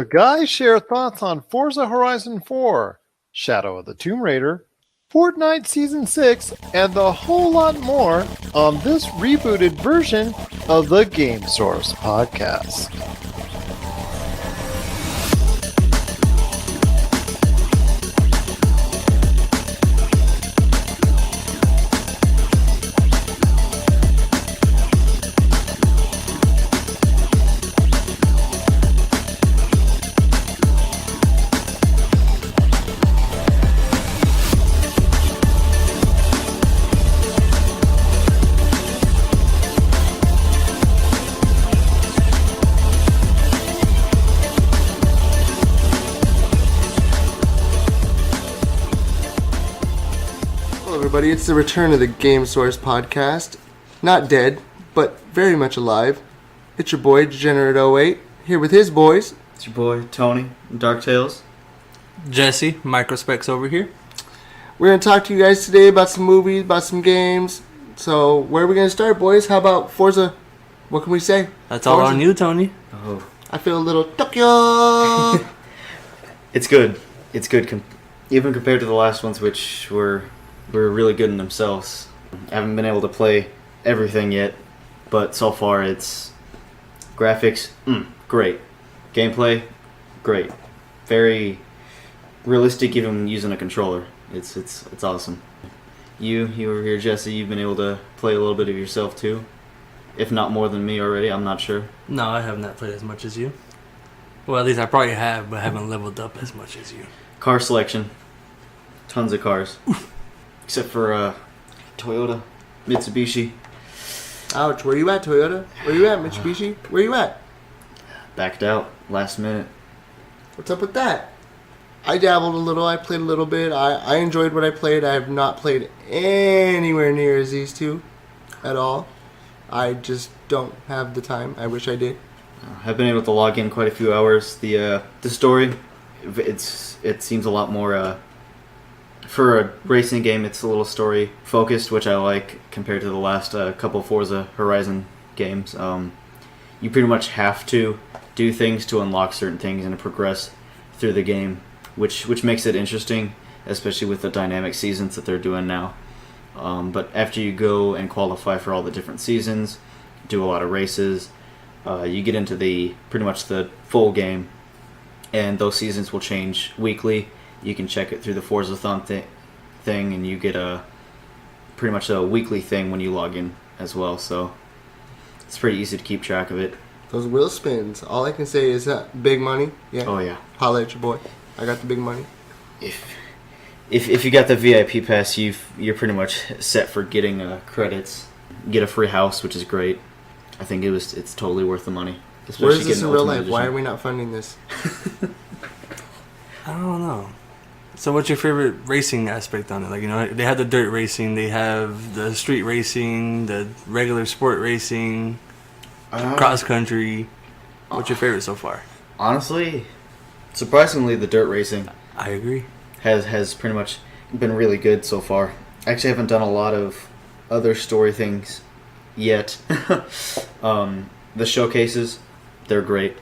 The guys share thoughts on Forza Horizon 4, Shadow of the Tomb Raider, Fortnite Season 6, and a whole lot more on this rebooted version of the Game Source podcast. Everybody, it's the return of the Game Source podcast. Not dead, but very much alive. It's your boy, Degenerate08, here with his boys. It's your boy, Tony, Dark Tales. Jesse, Microspecks over here. We're going to talk to you guys today about some movies, about some games. So, where are we going to start, boys? How about Forza? What can we say? That's all on you, Tony. Oh, I feel a little Tokyo. it's good. It's good, even compared to the last ones, which were really good in themselves. I haven't been able to play everything yet, but so far it's graphics, great. Gameplay, great. Very realistic even using a controller. It's awesome. You were here, Jesse. You've been able to play a little bit of yourself too, if not more than me already. I'm not sure. No, I have not played as much as you. Well, at least I probably have, but haven't leveled up as much as you. Car selection, tons of cars. Except for Toyota, Mitsubishi. Ouch, where you at, Toyota? Where you at, Mitsubishi? Where you at? Backed out last minute. What's up with that? I dabbled a little, I played a little bit. I enjoyed what I played. I have not played anywhere near as these two at all. I just don't have the time. I wish I did. I've been able to log in quite a few hours. The story, it seems a lot more... For a racing game, it's a little story focused, which I like compared to the last couple Forza Horizon games. You pretty much have to do things to unlock certain things and to progress through the game, which makes it interesting, especially with the dynamic seasons that they're doing now. But after you go and qualify for all the different seasons, do a lot of races, you get into pretty much the full game, and those seasons will change weekly. You can check it through the Forza-thon thing, and you get pretty much a weekly thing when you log in as well. So it's pretty easy to keep track of it. Those wheel spins. All I can say is big money. Yeah. Oh yeah. Holla at your boy. I got the big money. If you got the VIP pass, you're pretty much set for getting credits. You get a free house, which is great. I think it's totally worth the money. Where is this in real life? Why are we not funding this? I don't know. So what's your favorite racing aspect on it? Like, they have the dirt racing, they have the street racing, the regular sport racing, cross country. What's your favorite so far? Honestly, surprisingly, the dirt racing. I agree. Has pretty much been really good so far. Actually, I haven't done a lot of other story things yet. The showcases, they're great.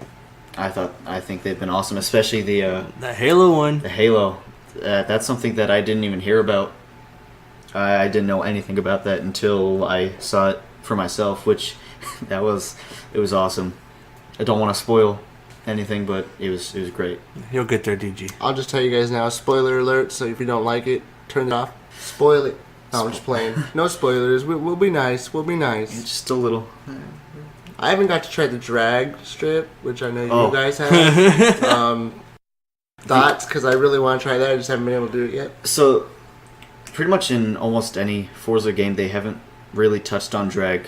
I think they've been awesome, especially the Halo one. The Halo. That's something that I didn't even hear about. I didn't know anything about that until I saw it for myself, which it was awesome. I don't want to spoil anything, but it was great. You'll get there, DG. I'll just tell you guys now, spoiler alert, so if you don't like it, turn it off. Spoil it. No, I'm just playing. No spoilers. We'll be nice. We'll be nice. Just a little. I haven't got to try the drag strip, which I know you guys have. Thoughts? Because I really want to try that. I just haven't been able to do it yet. So, pretty much in almost any Forza game, they haven't really touched on drag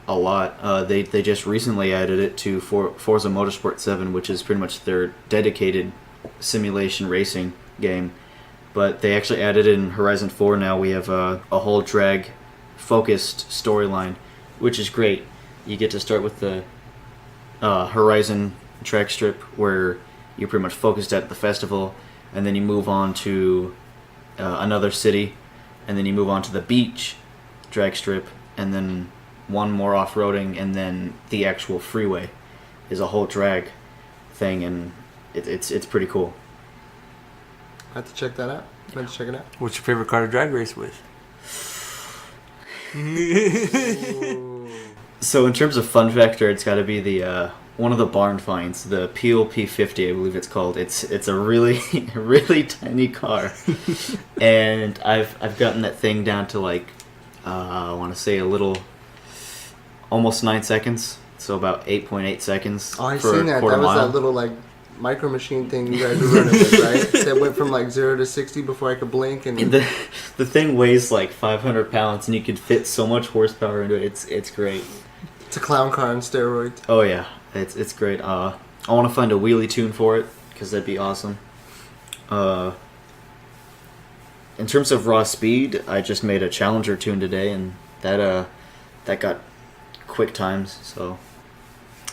a lot. They just recently added it to Forza Motorsport 7, which is pretty much their dedicated simulation racing game. But they actually added it in Horizon 4 now. We have a whole drag-focused storyline, which is great. You get to start with the Horizon track strip, where you're pretty much focused at the festival, and then you move on to another city, and then you move on to the beach drag strip, and then one more off-roading, and then the actual freeway is a whole drag thing, and it's pretty cool. I have to check that out. I have to check it out. What's your favorite car to drag race with? So in terms of fun factor, it's got to be the one of the barn finds, the PLP50, I believe it's called. It's a really really tiny car, and I've gotten that thing down to like I want to say almost 9 seconds, so about 8.8 seconds. Oh, I for seen a that. quarter That was mile. that little like micro machine thing you guys were running with, right? That went from like 0 to 60 before I could blink. And The thing weighs like 500 pounds, and you could fit so much horsepower into it. It's great. it's a clown car on steroids. Oh yeah, it's great. I want to find a wheelie tune for it because that'd be awesome. In terms of raw speed, I just made a Challenger tune today, and that got quick times. So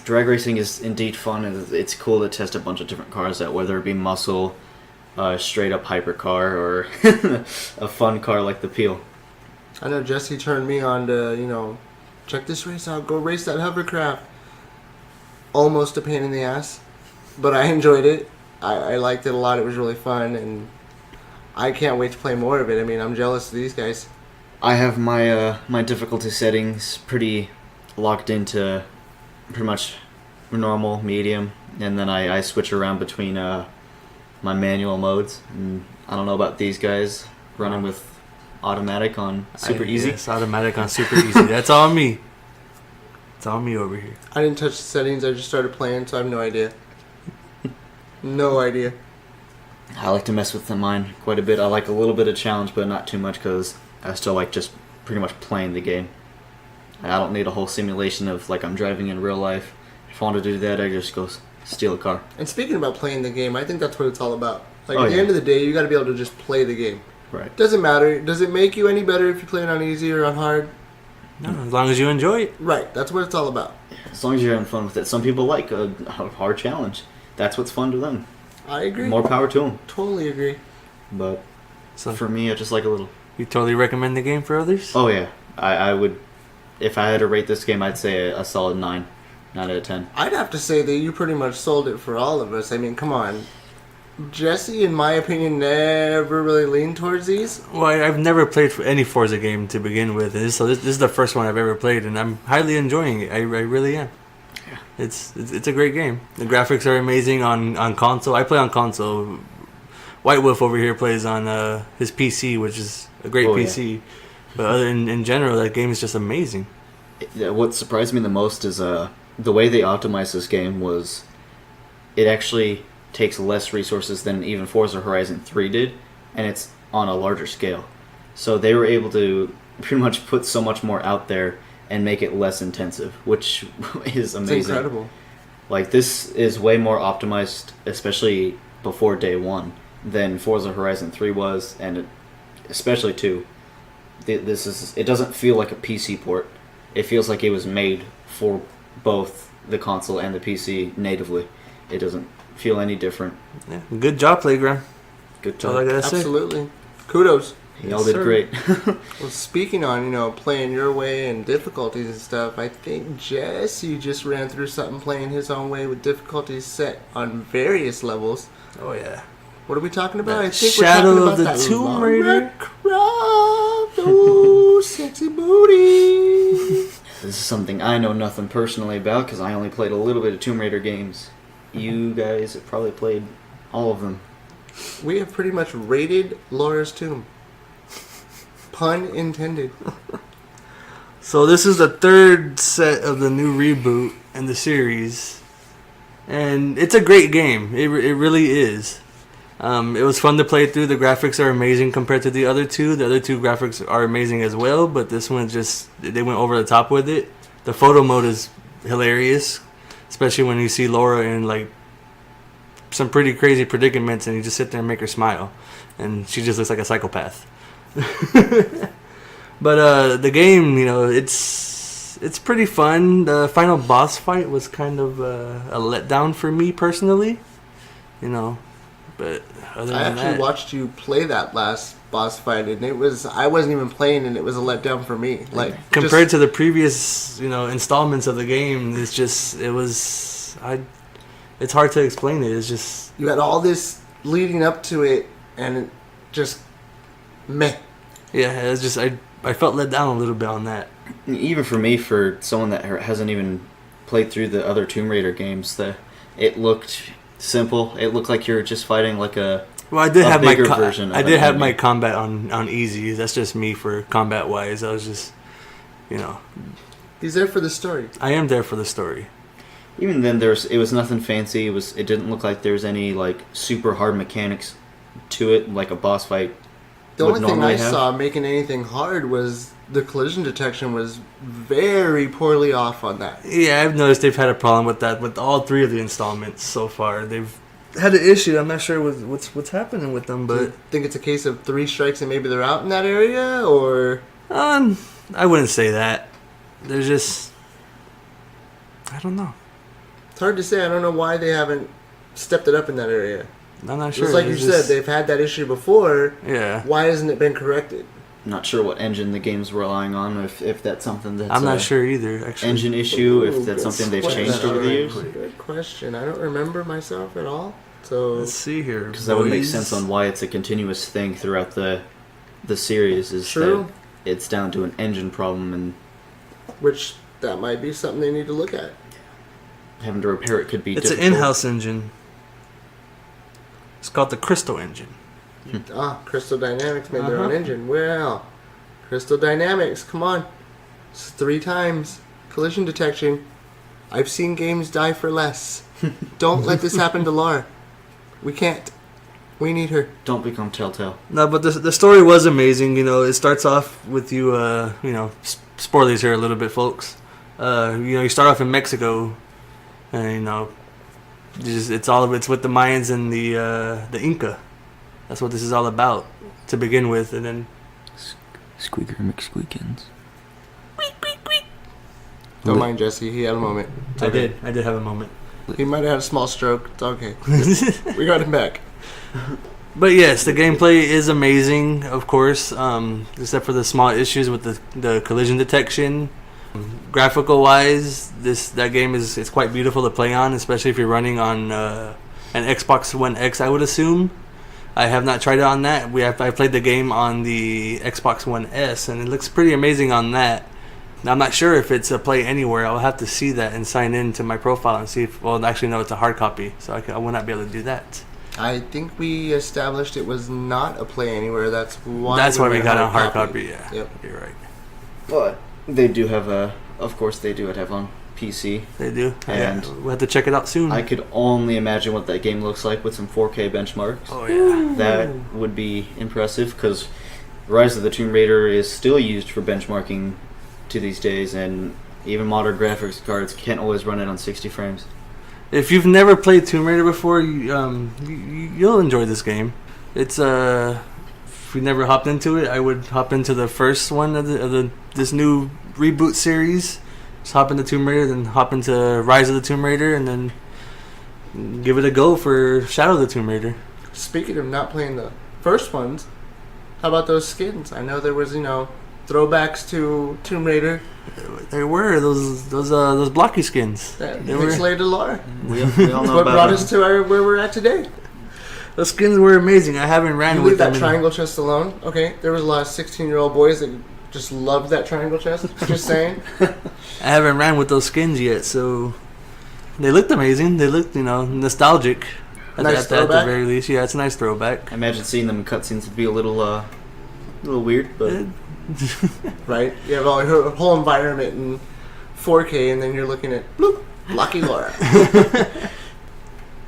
drag racing is indeed fun, and it's cool to test a bunch of different cars out, whether it be muscle, straight up hypercar, or a fun car like the Peel. I know Jesse turned me on to, check this race out, go race that hovercraft. Almost a pain in the ass, but I enjoyed it. I liked it a lot. It was really fun, and I can't wait to play more of it. I mean, I'm jealous of these guys. I have my my difficulty settings pretty locked into pretty much normal, medium, and then I switch around between my manual modes. And I don't know about these guys running with automatic on super easy. Yes, automatic on super easy. That's all me. It's all me over here. I didn't touch the settings. I just started playing, so I have no idea. No idea. I like to mess with mine quite a bit. I like a little bit of challenge, but not too much because I still like just pretty much playing the game. I don't need a whole simulation of like I'm driving in real life. If I want to do that, I just go steal a car. And speaking about playing the game, I think that's what it's all about. Like, Oh, at the yeah. end of the day, you got to be able to just play the game. Right. Doesn't matter. Does it make you any better if you play it on easy or on hard? No, as long as you enjoy it. Right. That's what it's all about. As long as you're having fun with it. Some people like a hard challenge. That's what's fun to them. I agree. More power to them. Totally agree. But So for me, I just like a little. you totally recommend the game for others? Oh yeah, I would. If I had to rate this game, I'd say a solid 9 out of 10. I'd have to say that you pretty much sold it for all of us. I mean, come on. Jesse, in my opinion, never really leaned towards these. Well, I've never played any Forza game to begin with, and so this is the first one I've ever played, and I'm highly enjoying it. I really am. Yeah. It's a great game. The graphics are amazing on console. I play on console. White Wolf over here plays on his PC, which is a great PC. But other in general, that game is just amazing. What surprised me the most is the way they optimized this game was it actually takes less resources than even Forza Horizon 3 did, and it's on a larger scale. So they were able to pretty much put so much more out there and make it less intensive, which is amazing. It's incredible. Like, this is way more optimized, especially before day one, than Forza Horizon 3 was, and especially 2. It doesn't feel like a PC port. It feels like it was made for both the console and the PC natively. It doesn't feel any different. Yeah, good job, Playground. Good That's all I job. gotta say. Absolutely. Kudos. Y'all did sir. great. Well, speaking on, playing your way and difficulties and stuff, I think Jesse just ran through something playing his own way with difficulties set on various levels. Oh yeah. What are we talking about? The I think Shadow we're of talking the about that Tomb Lara Raider. Croft. Ooh, sexy booty. This is something I know nothing personally about because I only played a little bit of Tomb Raider games. You guys have probably played all of them. We have pretty much raided Laura's tomb. Pun intended. So this is the third set of the new reboot in the series, and it's a great game. It really is. It was fun to play through. The graphics are amazing compared to the other two. The other two graphics are amazing as well, but this one they went over the top with it. The photo mode is hilarious, especially when you see Laura in like some pretty crazy predicaments and you just sit there and make her smile, and she just looks like a psychopath. But the game, it's pretty fun. The final boss fight was kind of a letdown for me personally, but other I than actually that, watched you play that last boss fight, and I wasn't even playing, and it was a letdown for me. Like, compared to the previous installments of the game, it's hard to explain it. It's just You had all this leading up to it, and it just meh. yeah. It's just I felt let down a little bit on that. Even for me, for someone that hasn't even played through the other Tomb Raider games, it looked simple. It looked like you're just fighting like a Well, I did have my bigger version of I an did have enemy. my combat on easy. That's just me for combat wise. I was just, you know, He's there for the story. I am there for the story. Even then, it was nothing fancy. It didn't look like there's any like super hard mechanics to it, like a boss fight. The would only thing normally I have. saw making anything hard was the collision detection was very poorly off on that. Yeah, I've noticed they've had a problem with that with all 3 of the installments so far. They've had an issue. I'm not sure what's happening with them, Do you but think it's a case of 3 strikes and maybe they're out in that area, or I wouldn't say that. There's just I don't know. it's hard to say. I don't know why they haven't stepped it up in that area. I'm not sure. Just like you There's said, just- they've had that issue before. yeah. Why hasn't it been corrected? Not sure what engine the game's relying on. If that's something that's I'm not a sure either. Actually, engine issue. Ooh, If that's good something they've question. changed over the years. Good question. I don't remember myself at all. So Let's see here. Because that would make boys. sense on why it's a continuous thing throughout the series. Is True. that it's down to an engine problem, and which that might be something they need to look at. having to repair it could be It's difficult. an in-house engine. It's called the Crystal engine. Crystal Dynamics made their own Uh-huh. engine. Well, Crystal Dynamics, come on. It's 3 times. Collision detection. I've seen games die for less. Don't let this happen to Laura. We can't. We need her. Don't become Telltale. No, but the story was amazing. You know, it starts off with you. You know, spoilers here a little bit, folks. You start off in Mexico, and it's with the Mayans and the Inca. That's what this is all about to begin with, and then Squeaker McSqueakins. Don't mind Jesse. He had a moment. It's I okay. did have a moment. He might have had a small stroke. It's okay. We got him back. But yes, the gameplay is amazing, of course, except for the small issues with the collision detection. Graphical wise, that game it's quite beautiful to play on, especially if you're running on an Xbox One X, I would assume. I have not tried it on that. I played the game on the Xbox One S, and it looks pretty amazing on that. Now, I'm not sure if it's a play anywhere. I'll have to see that and sign in to my profile and see if. Well, actually, no, it's a hard copy, so I will not be able to do that. I think we established it was not a play anywhere. That's why. We went got a hard copy. Yeah, Yep. You're right. But they do have of course they do have on PC. They do, And we'll have to check it out soon. I could only imagine what that game looks like with some 4K benchmarks. Oh yeah. That would be impressive because Rise of the Tomb Raider is still used for benchmarking to these days, and even modern graphics cards can't always run it on 60 frames. If you've never played Tomb Raider before, you'll enjoy this game. It's if you never hopped into it, I would hop into the first one of this new reboot series. Just hop into Tomb Raider, then hop into Rise of the Tomb Raider, and then give it a go for Shadow of the Tomb Raider. Speaking of not playing the first ones, how about those skins? I know there was, throwbacks to Tomb Raider. There were those blocky skins. That They were- pixelated Laura. We all That's know what about brought it. us to where we're at today. Those skins were amazing. I haven't ran You with leave them. that triangle chest alone. Okay, there was a lot of 16-year-old boys that just loved that triangle chest. Just saying. I haven't ran with those skins yet, so they looked amazing. They looked, nostalgic. Nice At the throwback. very least, yeah, it's a nice throwback. I imagine seeing them in cutscenes would be a little weird, but Right? You have all your whole environment in 4K, and then you're looking at bloop, Lucky Laura.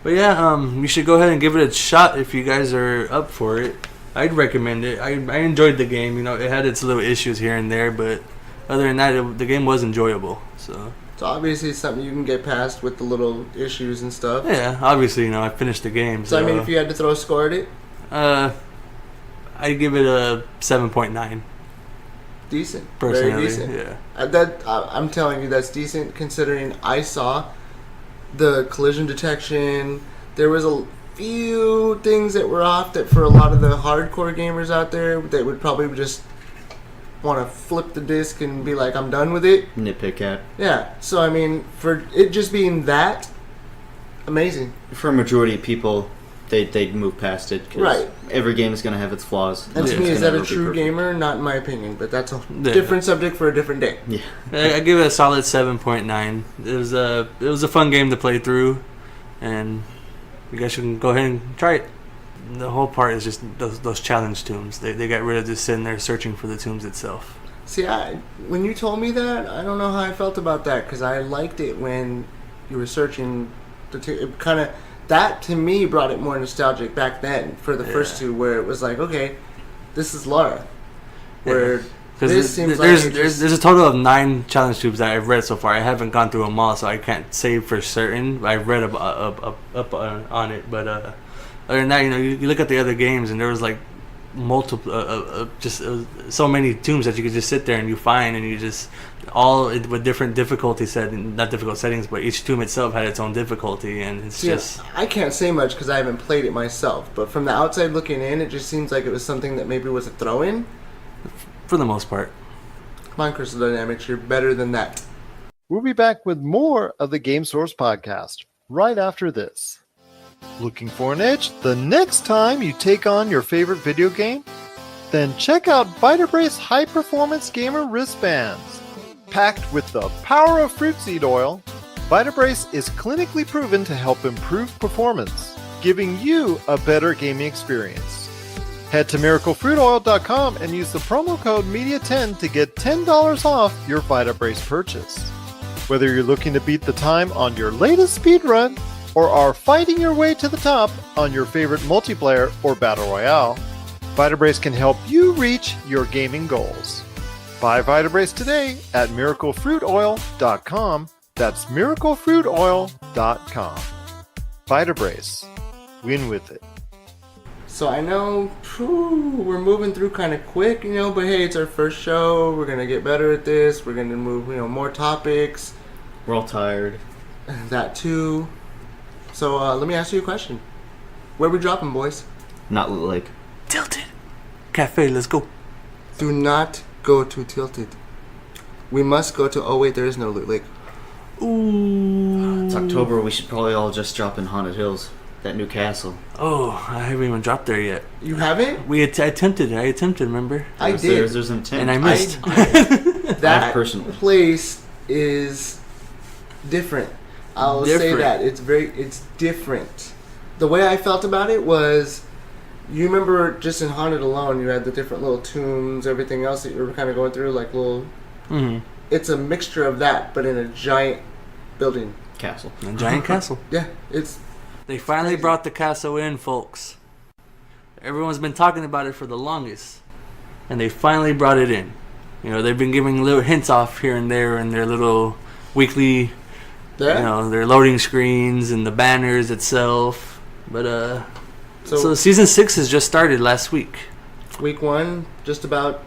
But yeah, you should go ahead and give it a shot if you guys are up for it. I'd recommend it. I enjoyed the game. It had its little issues here and there, but other than that, the game was enjoyable. So So obviously it's something you can get past with the little issues and stuff. yeah, obviously, I finished the game. So I mean, if you had to throw a score at it, I'd give it a 7.9 decent. personally. Very decent. Yeah. I'm telling you, that's decent considering I saw the collision detection. There was a few things that were off that for a lot of the hardcore gamers out there that would probably just want to flip the disc and be like, I'm done with it. nitpick at. Yeah. So I mean, for it just being that, amazing. For a majority of people, they'd move past it. Cause Right. every game is going to have its flaws. And to me, It's is that gonna a never be true perfect. gamer? Not in my opinion, but that's a Yeah. different subject for a different day. Yeah. I give it a solid 7.9. It was a fun game to play through, and you guys should go ahead and try it. The whole part is just those challenge tombs. They got rid of just sitting there searching for the tombs itself. See, when you told me that, I don't know how I felt about that, because I liked it when you were searching. It kind of, that to me brought it more nostalgic back then for the first two, where it was like, okay, this is Lara. Where this seems like there's a total of 9 challenge tubes that I've read so far. I haven't gone through them all, so I can't say for certain. I've read up on it, but other than that, you look at the other games, and there was like multiple, so many tombs that you could just sit there and you find, and you just all with different difficulty not difficult settings, but each tomb itself had its own difficulty, and it's just. I can't say much because I haven't played it myself, but from the outside looking in, it just seems like it was something that maybe was a throw-in. For the most part. Come on, Crystal Dynamics, you're better than that. We'll be back with more of the Game Source podcast right after this. Looking for an edge the next time you take on your favorite video game? Then check out Vitabrace High Performance Gamer Wristbands. Packed with the power of fruit seed oil, Vitabrace is clinically proven to help improve performance, giving you a better gaming experience. Head to miraclefruitoil.com and use the promo code MEDIA10 to get $10 off your Vitabrace purchase. Whether you're looking to beat the time on your latest speedrun or are fighting your way to the top on your favorite multiplayer or Battle Royale, Vitabrace can help you reach your gaming goals. Buy Vitabrace today at miraclefruitoil.com. That's miraclefruitoil.com. Vitabrace. Win with it. So I know we're moving through kind of quick, but hey, it's our first show. We're going to get better at this. We're going to move, more topics. We're all tired. That too. So let me ask you a question. Where we dropping, boys? Not Loot Lake. Tilted. Cafe, let's go. Do not go to Tilted. We must go to... Oh, wait, there is no Loot Lake. Ooh. It's October. We should probably all just drop in Haunted Hills. That new castle. Oh, I haven't even dropped there yet. You haven't? I attempted, remember? I did. There's an intent. And I missed. That personally. place is different. I'll say that. It's different. The way I felt about it was, you remember just in Haunted alone, you had the different little tombs, everything else that you were kind of going through, like little... Mm-hmm. It's a mixture of that, but in a giant building. Castle. A giant castle. Yeah, it's... They finally brought the castle in, folks. Everyone's been talking about it for the longest. And they finally brought it in. They've been giving little hints off here and there in their little weekly, their loading screens and the banners itself. But, so Season 6 has just started last week. Week 1, just about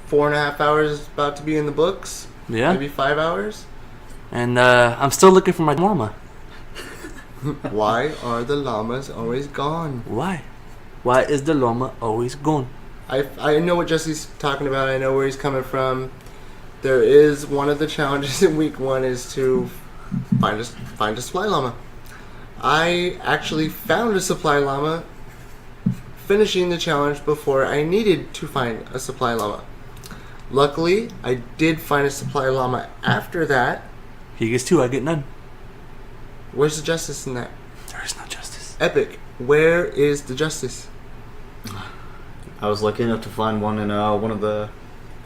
4.5 hours about to be in the books. Yeah. Maybe 5 hours. And I'm still looking for my llama. Why are the llamas always gone? Why? Why is the llama always gone? I know what Jesse's talking about. I know where he's coming from. There is one of the challenges in week 1 is to find a supply llama. I actually found a supply llama finishing the challenge before I needed to find a supply llama. Luckily, I did find a supply llama after that. He gets 2, I get none. Where's the justice in that? There is no justice. Epic. Where is the justice? I was lucky enough to find one in one of the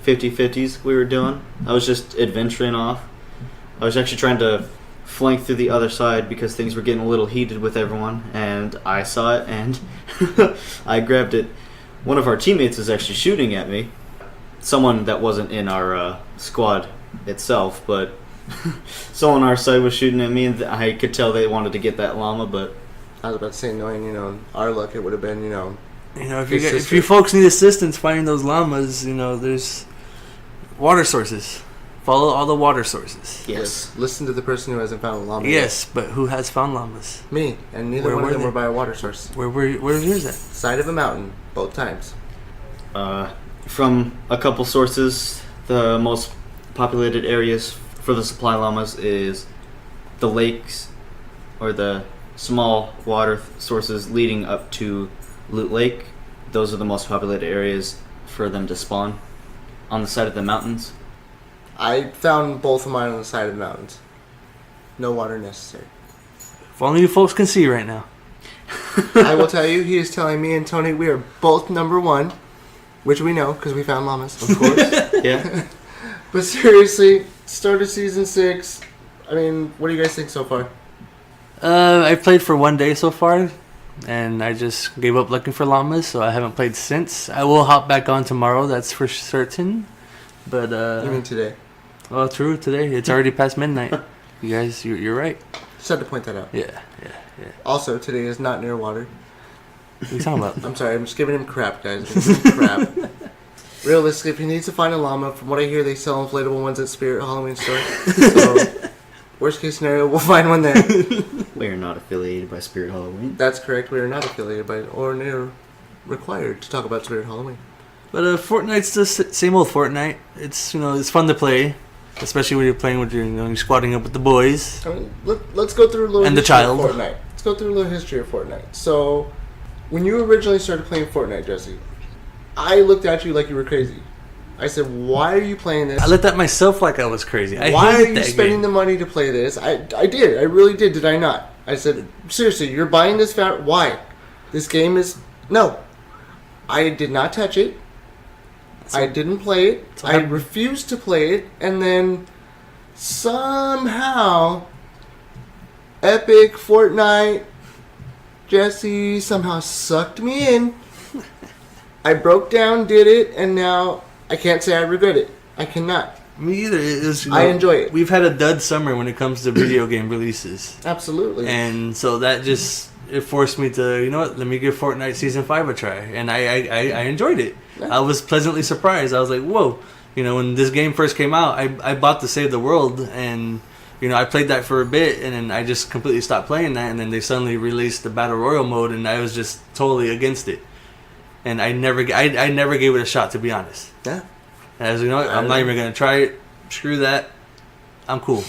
50-50s we were doing. I was just adventuring off. I was actually trying to flank through the other side because things were getting a little heated with everyone, and I saw it and I grabbed it. One of our teammates was actually shooting at me. Someone that wasn't in our squad itself, but someone on our side was shooting at me, and I could tell they wanted to get that llama, but... I was about to say, knowing, our luck, it would have been, if you folks need assistance finding those llamas, there's water sources. Follow all the water sources. Yes. Listen to the person who hasn't found a llama Yes, but who has found llamas? Me, and neither one of them were by a water source. Where's yours at? Side of a mountain, both times. From a couple sources, the most populated areas for the supply llamas is the lakes or the small water sources leading up to Loot Lake. Those are the most populated areas for them to spawn on the side of the mountains. I found both of mine on the side of the mountains. No water necessary. If only you folks can see right now. I will tell you, he is telling me and Tony we are both number 1, which we know because we found llamas, of course. Yeah. But seriously, start of season 6. I mean, what do you guys think so far? I played for 1 day so far, and I just gave up looking for llamas, so I haven't played since. I will hop back on tomorrow, that's for certain. But You mean today? well, true, today. It's already past midnight. You guys, you're right. Just had to point that out. Yeah. Also, today is not near water. What are you talking about? I'm sorry, I'm just giving him crap, guys. I'm giving him crap. Realistically, if he needs to find a llama, from what I hear, they sell inflatable ones at Spirit Halloween store. So, worst case scenario, we'll find one there. We are not affiliated by Spirit Halloween. That's correct. We are not affiliated by or near required to talk about Spirit Halloween. But Fortnite's the same old Fortnite. It's it's fun to play, especially when you're playing with you're squatting up with the boys. I mean, let's go through a little And the history child. of Fortnite. Let's go through a little history of Fortnite. So, when you originally started playing Fortnite, Jesse, I looked at you like you were crazy. I said, "Why are you playing this? I looked at myself like I was crazy. Why are you spending the money to play this?" I did. I really did. Did I not? I said, "Seriously, you're buying this? Why? This game is no." I did not touch it. I didn't play it. I refused to play it, and then somehow, Epic Fortnite Jesse somehow sucked me in. I broke down, did it, and now I can't say I regret it. I cannot. Me either. I enjoy it. We've had a dud summer when it comes to video game releases. Absolutely. And so that it forced me to, let me give Fortnite Season 5 a try. And I enjoyed it. Yeah. I was pleasantly surprised. I was like, whoa. When this game first came out, I bought to Save the World. And, I played that for a bit. And then I just completely stopped playing that. And then they suddenly released the Battle Royale mode. And I was just totally against it. And I never gave it a shot, to be honest. Yeah. As you know, I'm not even going to try it. Screw that. I'm cool.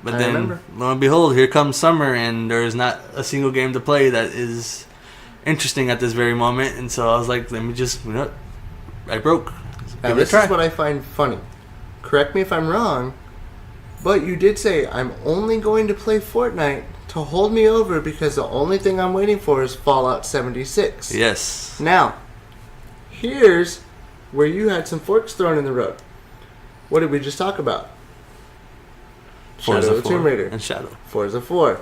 But then, lo and behold, here comes summer, and there's not a single game to play that is interesting at this very moment. And so I was like, let me just, I broke. Now, this is what I find funny. Correct me if I'm wrong, but you did say, I'm only going to play Fortnite to hold me over because the only thing I'm waiting for is Fallout 76. Yes. Now, here's where you had some forks thrown in the road. What did we just talk about? Forza Shadow of the 4 Tomb Raider. and Shadow. Forza 4.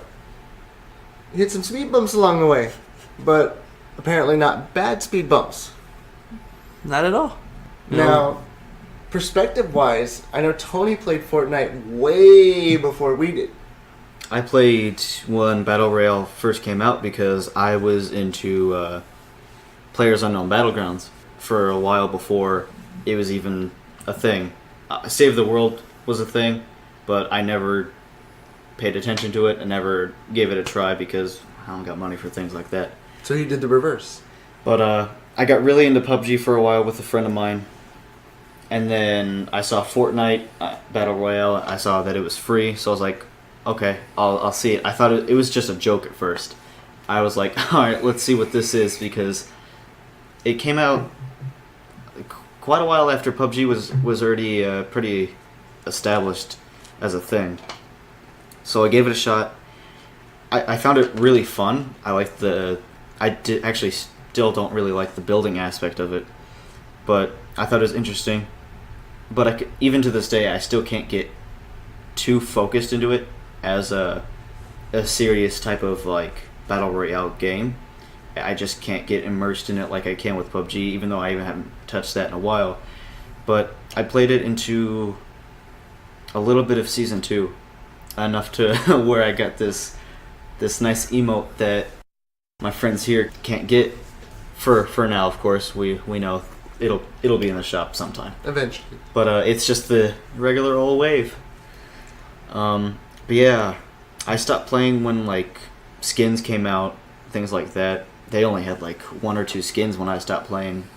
Hit some speed bumps along the way, but apparently not bad speed bumps. Not at all. Now, perspective-wise, I know Tony played Fortnite way before we did. I played when Battle Royale first came out because I was into Players Unknown Battlegrounds for a while before it was even a thing. Save the World was a thing, but I never paid attention to it and never gave it a try because I don't got money for things like that. So he did the reverse. But I got really into PUBG for a while with a friend of mine. And then I saw Fortnite Battle Royale. I saw that it was free, so I was like, okay, I'll see it. I thought it was just a joke at first. I was like, alright, let's see what this is, because it came out quite a while after PUBG was already pretty established as a thing. So I gave it a shot. I found it really fun. Actually still don't really like the building aspect of it, but I thought it was interesting. But even to this day, I still can't get too focused into it as a serious type of Battle Royale game. I just can't get immersed in it like I can with PUBG, even though I even haven't touched that in a while. But I played it into a little bit of Season 2, enough to where I got this nice emote that my friends here can't get for now. Of course, we know it'll be in the shop sometime Eventually. But it's just the regular old wave. But yeah, I stopped playing when skins came out, things like that. They only had 1 or 2 skins when I stopped playing,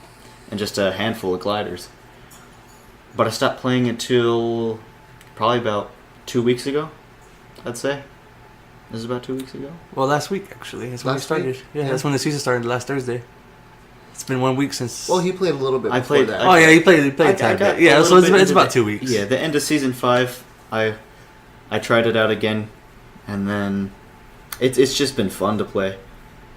and just a handful of gliders. But I stopped playing until probably about 2 weeks ago, I'd say. This is about 2 weeks ago. Well, last week actually. That's when we Last started. week? Yeah, that's when the season started last Thursday. It's been 1 week since. Well, he played a little bit. I before played- that. Oh yeah, he played a tad bit. Yeah, so it's about 2 weeks. Yeah, the end of season 5. I tried it out again, and then it's just been fun to play.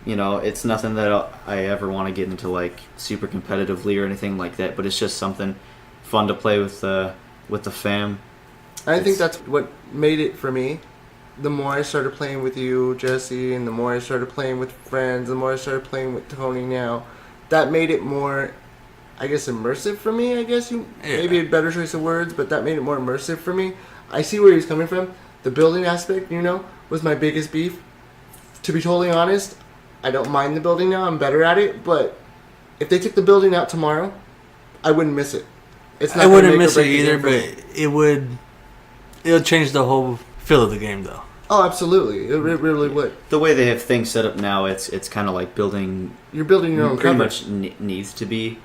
You know, it's nothing that I ever want to get into like super competitively or anything like that. But it's just something fun to play with the fam. I think that's what made it for me. The more I started playing with you, Jesse, and the more I started playing with friends, the more I started playing with Tony now, that made it more, I guess, immersive for me, I guess. Maybe a better choice of words, but that made it more immersive for me. I see where he's coming from. The building aspect, was my biggest beef. To be totally honest, I don't mind the building now. I'm better at it, but if they took the building out tomorrow, I wouldn't miss it. It's not I gonna wouldn't make or miss it break the either, game for but me. it'll change the whole feel of the game though. Oh, absolutely. It really would. The way they have things set up now, it's kind of like building. You're building your own pretty cover. much needs to be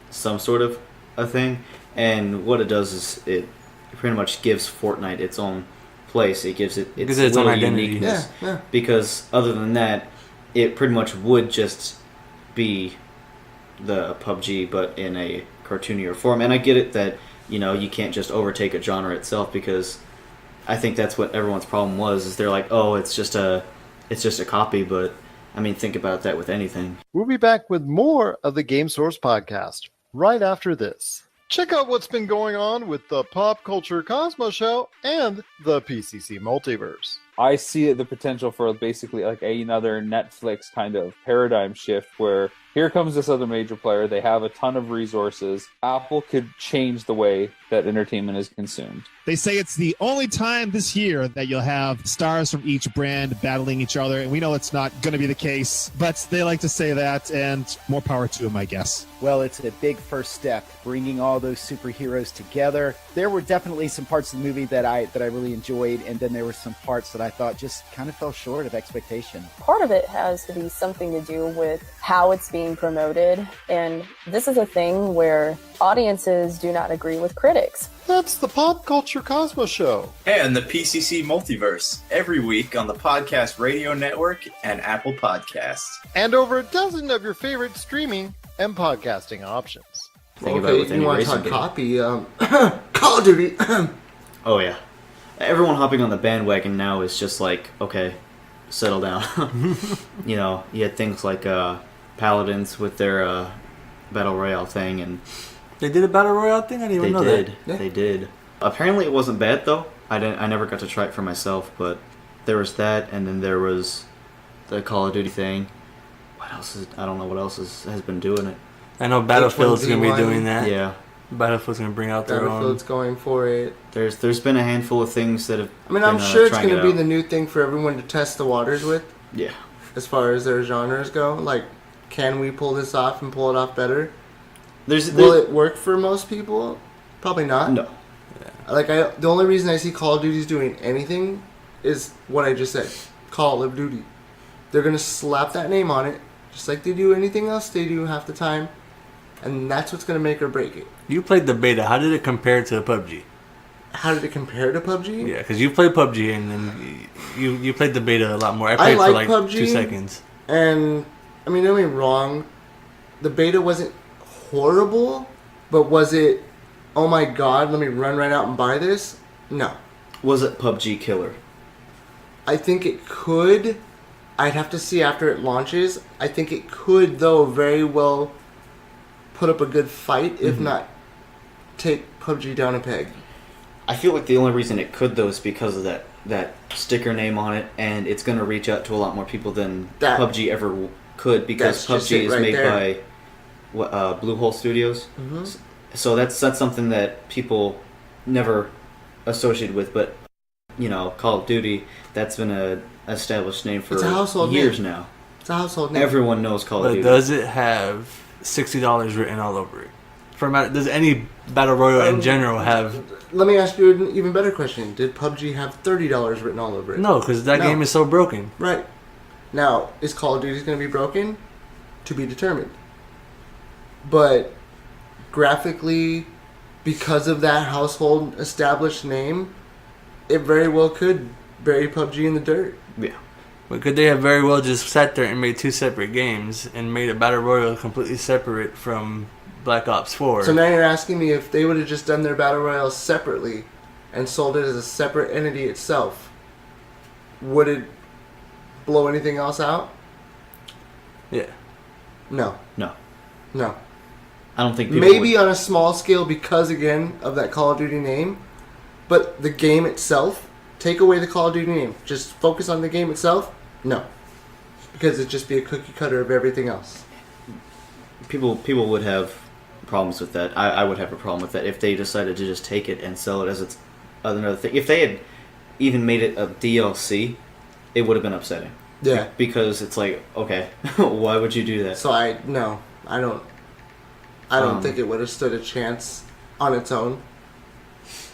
some sort of a thing, and what it does is it pretty much gives Fortnite its own place. It gives it its own little identity. uniqueness. Yeah. Because other than that, it pretty much would just be the PUBG, but in a cartoonier form. And I get it that you can't just overtake a genre itself, because I think that's what everyone's problem was. Is they're like, oh, it's just a copy, but I mean, think about that with anything. We'll be back with more of the Game Source podcast right after this. Check out what's been going on with the Pop Culture Cosmos Show and the PCC Multiverse. I see the potential for basically like another Netflix kind of paradigm shift where here comes this other major player. They have a ton of resources. Apple could change the way that entertainment is consumed. They say it's the only time this year that you'll have stars from each brand battling each other, and we know it's not going to be the case, but they like to say that, and more power to them, I guess. Well, it's a big first step, bringing all those superheroes together. There were definitely some parts of the movie that I really enjoyed, and then there were some parts that I thought just kind of fell short of expectation. Part of it has to be something to do with how it's being promoted, and this is a thing where audiences do not agree with critics. That's the Pop Culture Cosmos Show. And the PCC Multiverse, every week on the Podcast Radio Network and Apple Podcasts. And over a dozen of your favorite streaming and podcasting options. Think about it with Okay, any you want to racing talk game. copy? Call of Duty. Oh yeah, everyone hopping on the bandwagon now is just like, okay, settle down. You had things like Paladins with their Battle Royale thing, and They did a Battle Royale thing? I didn't even know that. They did. Apparently it wasn't bad though. I never got to try it for myself, but there was that, and then there was the Call of Duty thing. What else I don't know what else has been doing it. I know Battlefield's going to be H1Z1. doing that. Yeah. Battlefield's going to bring out their own. Battlefield's going for it. There's been a handful of things that have I mean, been, I'm sure it's trying going to it be out. the new thing for everyone to test the waters with, Yeah. as far as their genres go. Like, can we pull this off and pull it off better? Will it work for most people? Probably not. No. Like, the only reason I see Call of Duty's doing anything is what I just said. Call of Duty. They're going to slap that name on it, just like they do anything else they do half the time. And that's what's going to make or break it. You played the beta. How did it compare to PUBG? How did it compare to PUBG? Yeah, because you played PUBG and then you played the beta a lot more. I played for like PUBG, 2 seconds. And, I mean, don't get me wrong. The beta wasn't horrible, but was it, oh my god, let me run right out and buy this? No. Was it PUBG killer? I think it could. I'd have to see after it launches. I think it could, though, very well put up a good fight, if not take PUBG down a peg. I feel like the only reason it could though is because of that sticker name on it, and it's going to reach out to a lot more people than PUBG ever could, because that's just PUBG it is right made there. by Bluehole Studios. Mm-hmm. So that's something that people never associated with, but Call of Duty, that's been a established name for It's a household years name. now. It's a household name. Everyone knows Call of But Duty. does it have $60 written all over it? Does any Battle Royale in general have... Let me ask you an even better question. Did PUBG have $30 written all over it? No, because that game is so broken. Right. Now, is Call of Duty going to be broken? To be determined. But graphically, because of that household established name, it very well could bury PUBG in the dirt. Yeah. But could they have very well just sat there and made 2 separate games and made a Battle Royale completely separate from Black Ops 4? So now you're asking me if they would have just done their Battle Royale separately and sold it as a separate entity itself, would it blow anything else out? Yeah. No. No. No. I don't think people Maybe would. on a small scale because, again, of that Call of Duty name, but the game itself, take away the Call of Duty name, just focus on the game itself, no. Because it'd just be a cookie cutter of everything else. People would have problems with that. I would have a problem with that if they decided to just take it and sell it as its another thing. If they had even made it a DLC, it would have been upsetting. Yeah. Because it's like, okay, why would you do that? So I don't think it would have stood a chance on its own.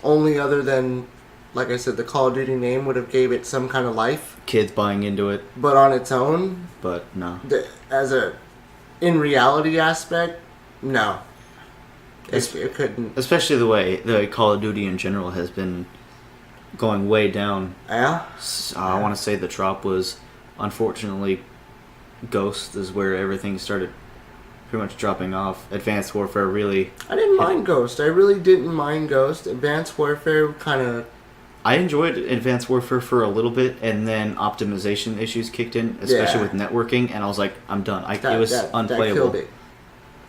Only other than, like I said, the Call of Duty name would have gave it some kind of life. Kids buying into it, But on its own, but no. as a in reality aspect, no. It couldn't. Especially the way the Call of Duty in general has been going way down. Yeah? I want to say the drop was, unfortunately, Ghost is where everything started pretty much dropping off. Advanced Warfare really... I didn't mind Ghost. I really didn't mind Ghost. Advanced Warfare kind of... I enjoyed Advanced Warfare for a little bit, and then optimization issues kicked in, especially with networking, and I was like, I'm done. It was unplayable. That killed it.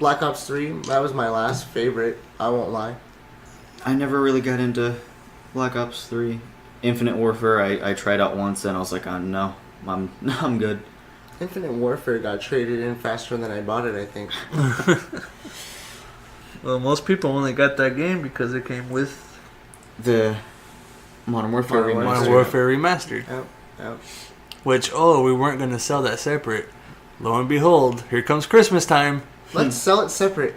Black Ops 3, that was my last favorite. I won't lie. I never really got into Black Ops 3. Infinite Warfare, I tried out once, and I was like, oh, no, I'm good. Infinite Warfare got traded in faster than I bought it, I think. Well, most people only got that game because it came with The Modern Warfare Modern Remastered. Modern Warfare Remastered. Yep. Which, we weren't going to sell that separate. Lo and behold, here comes Christmas time. Let's sell it separate.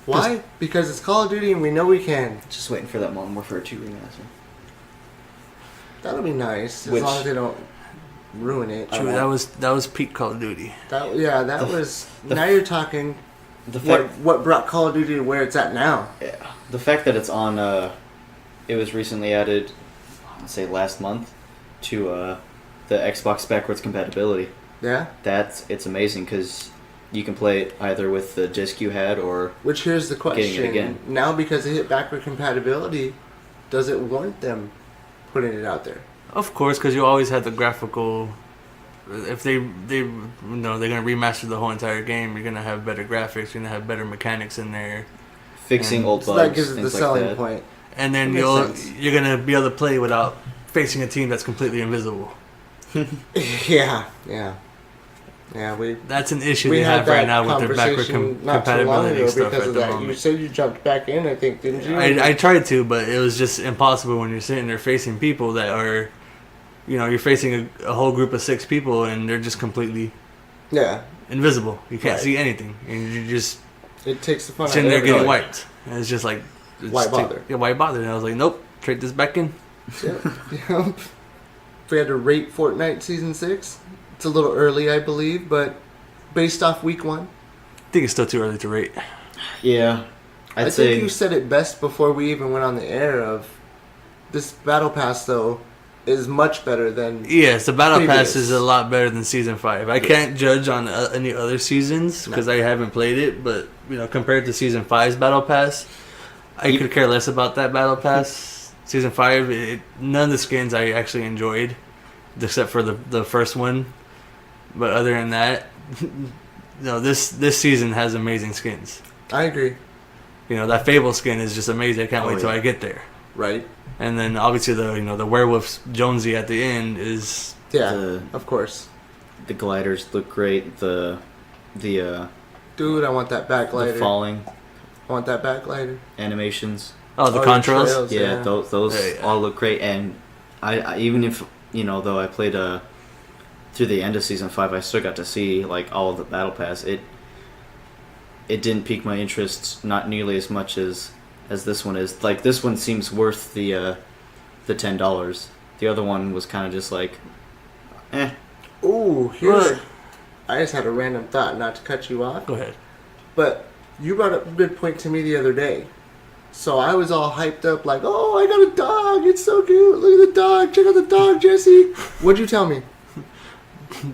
Why? Because it's Call of Duty and we know we can. Just waiting for that Modern Warfare 2 remaster. That'll be nice, as Which- long as they don't ruin it. True, that was peak Call of Duty. That was... Now you're talking The fact, what brought Call of Duty to where it's at now. yeah, the fact that it's on, it was recently added, I'd say last month, to the Xbox backwards compatibility. Yeah? It's amazing because you can play it either with the disc you had or... Which here's the question. Getting it again. Now because it hit backward compatibility, does it warrant them putting it out there? Of course, because you always had the graphical. If they're gonna remaster the whole entire game, you're gonna have better graphics. You're gonna have better mechanics in there, Fixing And old So bugs, that gives it the things like selling that. point. and then That makes sense. you're gonna be able to play without facing a team that's completely invisible. Yeah. That's an issue We they had have right that now with their backward conversation not too long compatibility ago stuff because at of the that. You moment. said you jumped back in, I think, didn't you? I tried to, but it was just impossible when you're sitting there facing people that are, you're facing a whole group of 6 people and they're just completely Yeah. invisible. You can't Right. see anything, and you're just It takes the fun out sitting of there getting everything. wiped. And it's just like, Why bother? Why bother? And I was like, nope, trade this back in. Yep. If we had to rate Fortnite Season 6, it's a little early, I believe, but based off Week 1, I think it's still too early to rate. Yeah. I I'd say... think you said it best before we even went on the air of this Battle Pass, though, is much better than... Yes, the Battle Pass Previous. is a lot better than Season 5. I can't judge on any other seasons because I haven't played it, but compared to Season 5's Battle Pass, I could care less about that Battle Pass. Season 5, none of the skins I actually enjoyed, except for the first one. But other than that, this season has amazing skins. I agree. That Fable skin is just amazing. I can't wait till yeah. I get there. Right? And then obviously the werewolf Jonesy at the end is Yeah, The- of course. The gliders look great. The Dude, I want that backlighter. falling I want that backlighter. animations. the Oh, the contrails. trails. Yeah, Yeah. those Yeah, yeah. all look great. And I even if though I played through the end of Season 5, I still got to see like all of the Battle Pass. It didn't pique my interest not nearly as much as this one is. Like this one seems worth the $10. The other one was kind of just like, eh. Ooh, What? I just had a random thought, not to cut you off, Go ahead. but you brought up a good point to me the other day. So I was all hyped up like, oh, I got a dog. It's so cute. Look at the dog. Check out the dog, Jesse. What'd you tell me?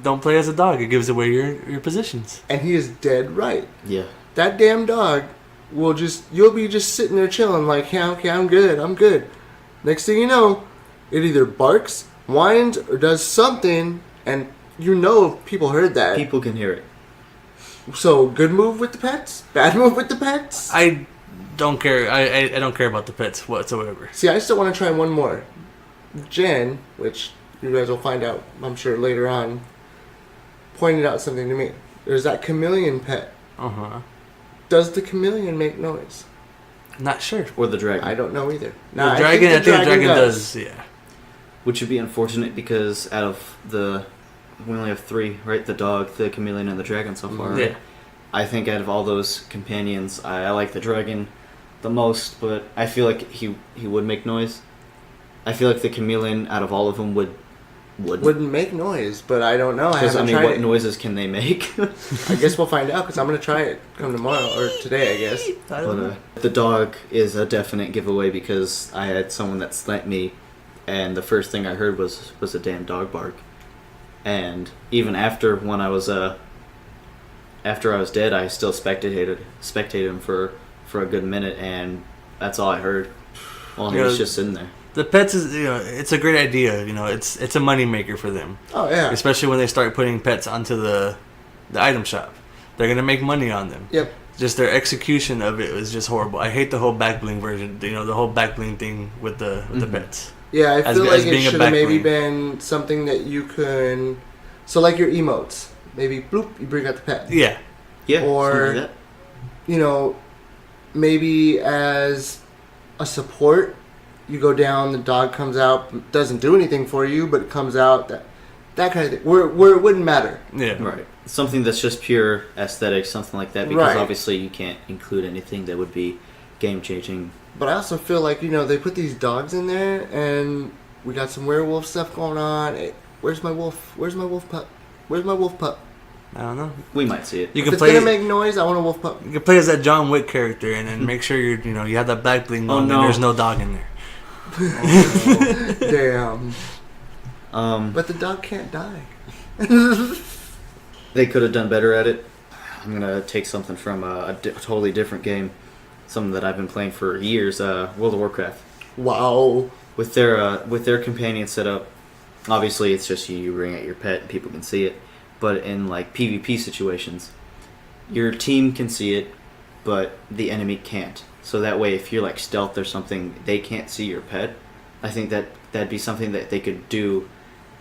Don't play as a dog. It gives away your positions. And he is dead right. Yeah. That damn dog you'll be just sitting there chilling like, yeah, okay, I'm good. Next thing you know, it either barks, whines, or does something, and people heard that. People can hear it. So, good move with the pets? Bad move with the pets? I don't care. I don't care about the pets whatsoever. See, I still want to try one more. Jen, which you guys will find out, I'm sure, later on, pointed out something to me. There's that chameleon pet. Uh-huh. Does the chameleon make noise? Not sure. Or the dragon. I don't know either. The dragon, I think the dragon does, yeah. Which would be unfortunate because out of we only have 3, right? The dog, the chameleon, and the dragon so far. Yeah. Right? I think out of all those companions, I like the dragon the most, but I feel like he would make noise. I feel like the chameleon out of all of them wouldn't make noise, but I don't know. Because what noises can they make? I guess we'll find out because I'm gonna try it come tomorrow or today, I guess. But the dog is a definite giveaway because I had someone that sniped me, and the first thing I heard was a damn dog bark, and even after when I was dead, I still spectated him for a good minute, and that's all I heard while he was just sitting there. The pets is, it's a great idea. It's a money maker for them. Oh yeah. Especially when they start putting pets onto the item shop, they're gonna make money on them. Yep. Just their execution of it was just horrible. I hate the whole back bling version. The whole back bling thing with the pets. Yeah, I feel like it should have maybe bling. been something that you can. So like your emotes, maybe bloop, you bring out the pet. Yeah. Yeah. Or like that. Maybe as a support. You go down, the dog comes out, doesn't do anything for you, but it comes out, that kind of thing, where it wouldn't matter. Yeah. Right. Something that's just pure aesthetic, something like that, because obviously you can't include anything that would be game-changing. But I also feel like, they put these dogs in there, and we got some werewolf stuff going on. Hey, where's my wolf? Where's my wolf pup? Where's my wolf pup? I don't know. We might see it. You If can it's play. gonna make noise, I want a wolf pup. You can play as that John Wick character, and then make sure you have that back bling on, and there's no dog in there. Oh, damn. But the dog can't die. They could have done better at it. I'm gonna take something from a totally different game, something that I've been playing for years. World of Warcraft. Wow. With their companion setup, obviously it's just you bring out your pet and people can see it. But in like PvP situations, your team can see it, but the enemy can't. So that way, if you're like stealth or something, they can't see your pet. I think that'd be something that they could do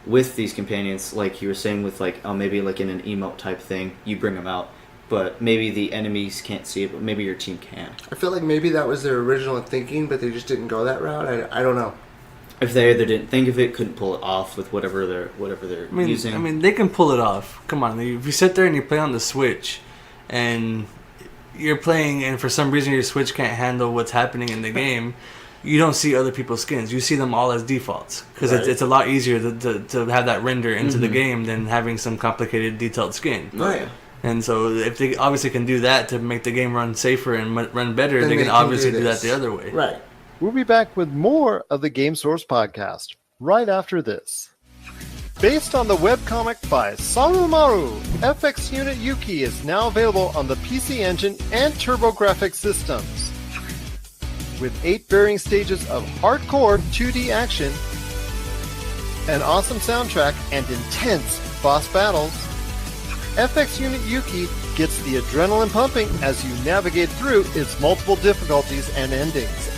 with these companions, like you were saying, with like maybe like in an emote type thing, you bring them out, but maybe the enemies can't see it, but maybe your team can. I feel like maybe that was their original thinking, but they just didn't go that route. I don't know. If they either didn't think of it, couldn't pull it off with whatever they're using. I mean, they can pull it off. Come on, if you sit there and you play on the Switch, and you're playing, and for some reason your Switch can't handle what's happening in the game, you don't see other people's skins. You see them all as defaults because it's a lot easier to have that render into the game than having some complicated detailed skin. Right. And so if they obviously can do that to make the game run safer and run better, Then they can can obviously do do that this. the other way. Right. We'll be back with more of the Game Source podcast right after this. Based on the webcomic by Sarumaru, FX Unit Yuki is now available on the PC Engine and TurboGrafx systems. With 8 varying stages of hardcore 2D action, an awesome soundtrack, and intense boss battles, FX Unit Yuki gets the adrenaline pumping as you navigate through its multiple difficulties and endings.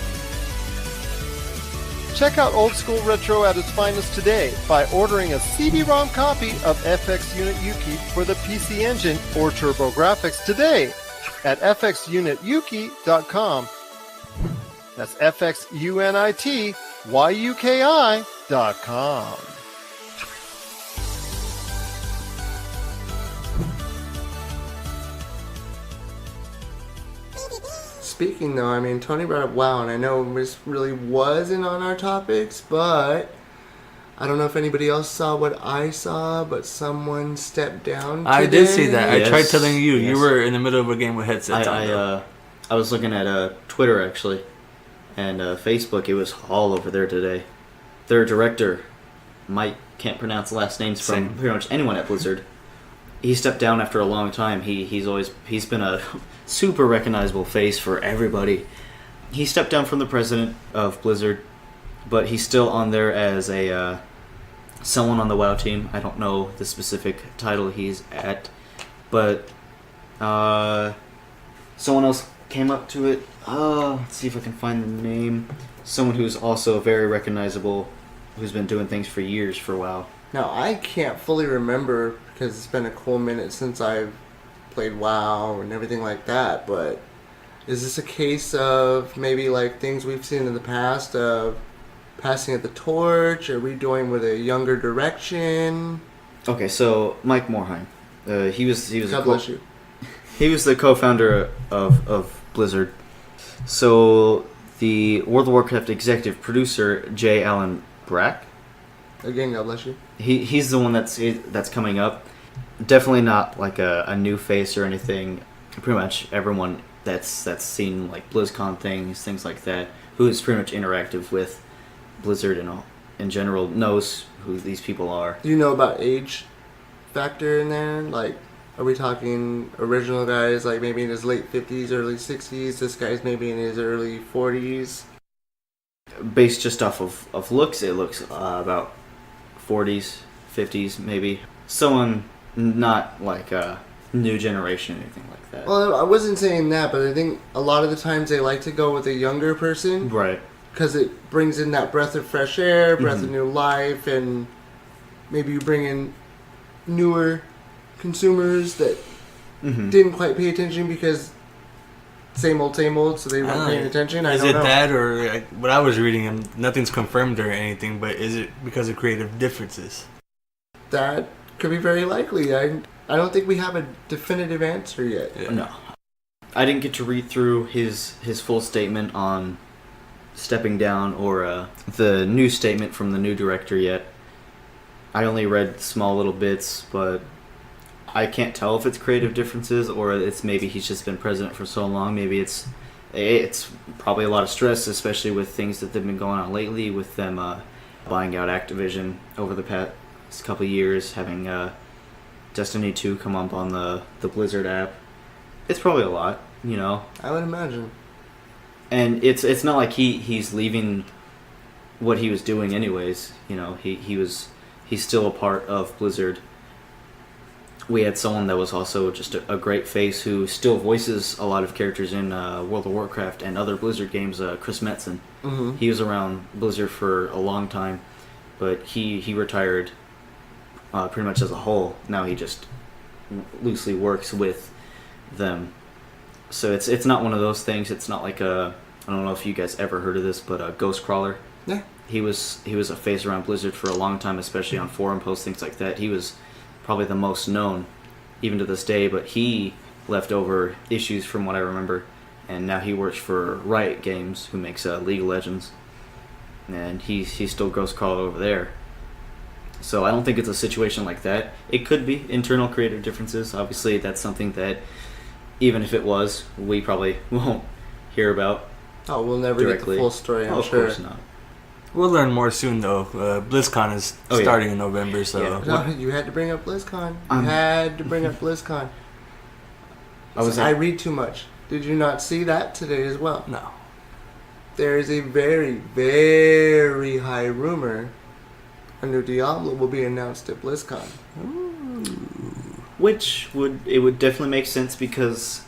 Check out Old School Retro at its finest today by ordering a CD-ROM copy of FX Unit Yuki for the PC Engine or TurboGrafx today at fxunityuki.com. That's fxunityuki.com. Speaking though, I mean, Tony brought up WoW, and I know this really wasn't on our topics, but I don't know if anybody else saw what I saw, but someone stepped down. I did see that. Yes. I tried telling you. Yes. You were in the middle of a game with headsets on. I was looking at Twitter actually, and Facebook, it was all over there today. Their director, Mike, can't pronounce last names from Same. pretty much anyone at Blizzard. He stepped down after a long time. He's been a super recognizable face for everybody. He stepped down from the president of Blizzard, but he's still on there as a someone on the WoW team. I don't know the specific title he's at, but someone else came up to it. Let's see if I can find the name. Someone who's also very recognizable, who's been doing things for years for WoW. Now, I can't fully remember because it's been a cool minute since I've played WoW and everything like that, but is this a case of maybe like things we've seen in the past of passing of the torch? Are we doing with a younger direction? Okay, so Mike Morheim, he was God bless you. He was the co-founder of Blizzard. So the World of Warcraft executive producer J. Allen Brack, Again, God bless you. he's the one that's coming up. Definitely not like a new face or anything. Pretty much everyone that's seen like BlizzCon things like that, who is pretty much interactive with Blizzard and all in general, knows who these people are. Do you know about age factor in there? Like, are we talking original guys like maybe in his late 50s, early 60s? This guy's maybe in his early 40s? Based just off of looks, it looks about 40s, 50s maybe. Someone not like a new generation or anything like that. Well, I wasn't saying that, but I think a lot of the times they like to go with a younger person. Right. Because it brings in that breath of fresh air, breath of new life, and maybe you bring in newer consumers that didn't quite pay attention because same old, so they weren't paying attention. I Is don't it know. that, or like, what I was reading, nothing's confirmed or anything, but is it because of creative differences? That could be very likely. I don't think we have a definitive answer yet. Yeah. No. I didn't get to read through his full statement on stepping down or the new statement from the new director yet. I only read small little bits, but I can't tell if it's creative differences or it's maybe he's just been president for so long. Maybe it's probably a lot of stress, especially with things that they've been going on lately, with them buying out Activision over the past couple of years, having Destiny 2 come up on the Blizzard app. It's probably a lot, you know. I would imagine. And it's not like he's leaving what he was doing anyways. You know, he's still a part of Blizzard. We had someone that was also just a great face who still voices a lot of characters in World of Warcraft and other Blizzard games, Chris Metzen. Mm-hmm. He was around Blizzard for a long time, but he retired pretty much as a whole. Now he just loosely works with them. So it's not one of those things. It's not like I don't know if you guys ever heard of this, but Ghostcrawler. Yeah. He was a face around Blizzard for a long time, especially on forum posts, things like that. He was probably the most known, even to this day, but he left over issues from what I remember, and now he works for Riot Games, who makes League of Legends, and he still Ghostcrawler over there. So I don't think it's a situation like that. It could be internal creative differences. Obviously, that's something that, even if it was, we probably won't hear about. Oh, we'll never directly. get the full story, I'm Of sure. course not. We'll learn more soon, though. BlizzCon is Oh, yeah. starting in November, so Yeah. No, you had to bring up BlizzCon. You had to bring up BlizzCon. I read too much. Did you not see that today as well? no. There is a very, very high rumor a new Diablo will be announced at BlizzCon. Which would definitely make sense because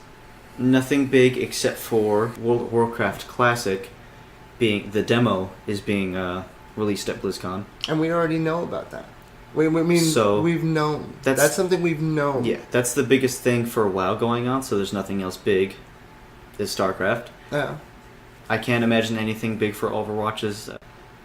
nothing big except for World of Warcraft Classic being the demo is being released at BlizzCon. And we already know about that. We've known. That's something we've known. Yeah, that's the biggest thing for WoW going on, so there's nothing else big. Is StarCraft. Yeah. I can't imagine anything big for Overwatch's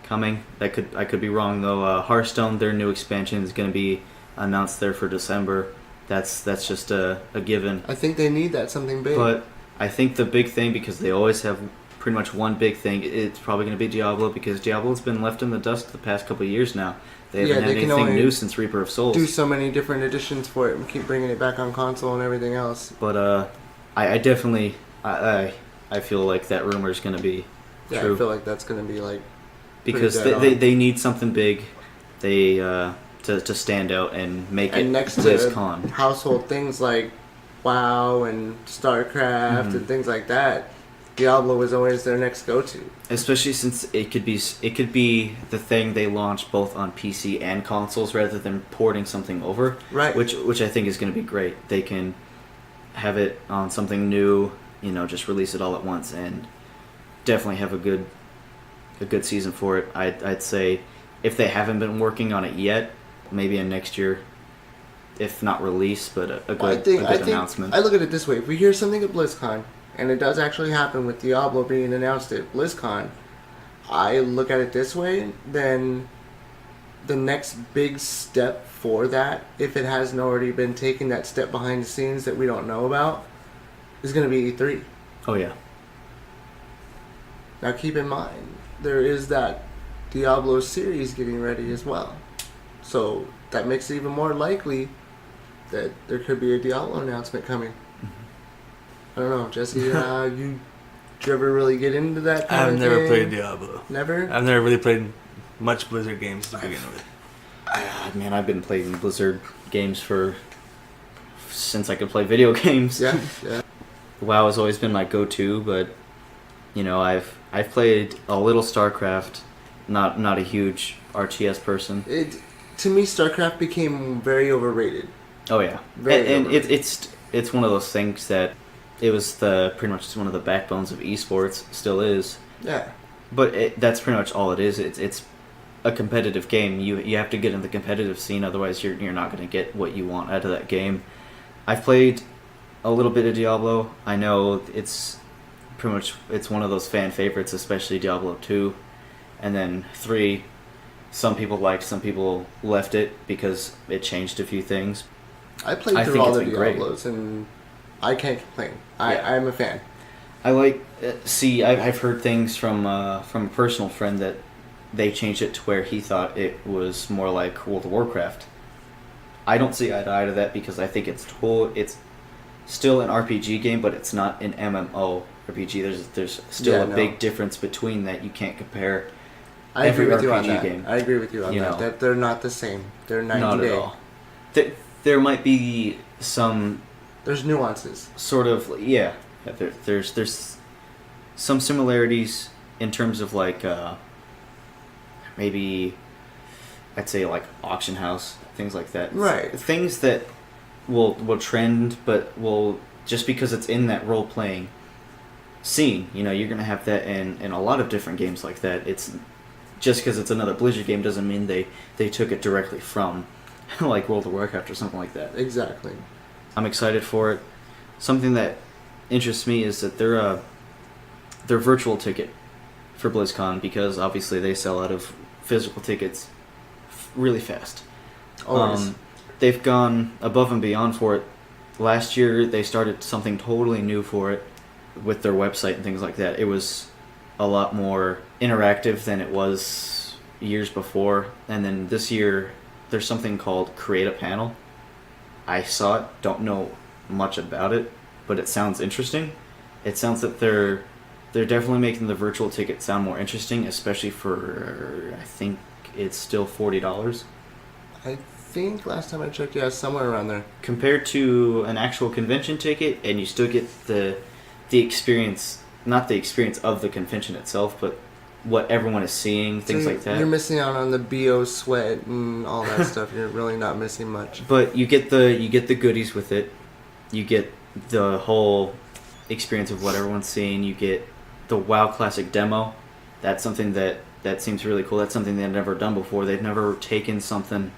coming. I could be wrong though. Hearthstone, their new expansion is going to be announced there for December. That's just a given. I think they need that, something big. But I think the big thing, because they always have pretty much one big thing, it's probably going to be Diablo, because Diablo's been left in the dust the past couple of years now. They haven't had anything new since Reaper of Souls. Do so many different editions for it and keep bringing it back on console and everything else. But I definitely I feel like that rumor is going to be Yeah, True. I feel like that's going to be like because pretty dead they need something big, to stand out and make it and next to BlizzCon. household things like WoW and StarCraft and things like that, Diablo was always their next go-to. Especially since it could be the thing they launch both on PC and consoles rather than porting something over. Right. Which I think is going to be great. They can have it on something new, just release it all at once and definitely have a good season for it. I'd say if they haven't been working on it yet, maybe in next year, if not release, but a good announcement. I look at it this way: if we hear something at BlizzCon, and it does actually happen with Diablo being announced at BlizzCon, I look at it this way: then the next big step for that, if it hasn't already been taken, that step behind the scenes that we don't know about, is going to be E3. Oh yeah. Now keep in mind, there is that Diablo series getting ready as well. So that makes it even more likely that there could be a Diablo announcement coming. I don't know, Jesse, did you ever really get into that kind I've of never thing? played Diablo. Never? I've never really played much Blizzard games to begin with. Man, I've been playing Blizzard games since I could play video games. Yeah. WoW has always been my go-to, but I've played a little StarCraft. Not a huge RTS person. To me, StarCraft became very overrated. Oh yeah, Very and overrated. it's one of those things that it was pretty much one of the backbones of esports, still is. Yeah. But that's pretty much all it is. It's a competitive game. You have to get in the competitive scene, otherwise you're not going to get what you want out of that game. I've played a little bit of Diablo. I know it's one of those fan favorites, especially Diablo 2, and then 3. Some people liked, some people left it because it changed a few things. I played I through think all it's the been great. Diablos, and I can't complain. Yeah. I'm a fan. I like. I've heard things from a personal friend that they changed it to where he thought it was more like World of Warcraft. I don't see eye to eye to that because I think it's still an RPG game, but it's not an MMO RPG. There's still a big difference between that. You can't compare. I agree with you on RPG that. game. I agree with you on that. That they're not the same. They're 90 Not day. at all. There might be some There's nuances. sort of there's some similarities in terms of like maybe I'd say like auction house, things like that. Right. Things that will trend, but will just because it's in that role playing scene, you're gonna have that in a lot of different games like that. It's just because it's another Blizzard game doesn't mean they took it directly from like World of Warcraft or something like that. Exactly. I'm excited for it. Something that interests me is that their virtual ticket for BlizzCon, because obviously they sell out of physical tickets really fast. Always. They've gone above and beyond for it. Last year they started something totally new for it with their website and things like that. It was a lot more interactive than it was years before. And then this year there's something called Create a Panel. I saw it, don't know much about it, but it sounds interesting. It sounds that they're definitely making the virtual ticket sound more interesting, especially for, I think it's still $40. I think last time I checked, somewhere around there. Compared to an actual convention ticket, and you still get the experience, not the experience of the convention itself, but what everyone is seeing, things like that. You're missing out on the BO sweat and all that stuff. You're really not missing much. But you get the goodies with it. You get the whole experience of what everyone's seeing. You get the WoW Classic demo. That's something that seems really cool. That's something they've never done before. They've never taken something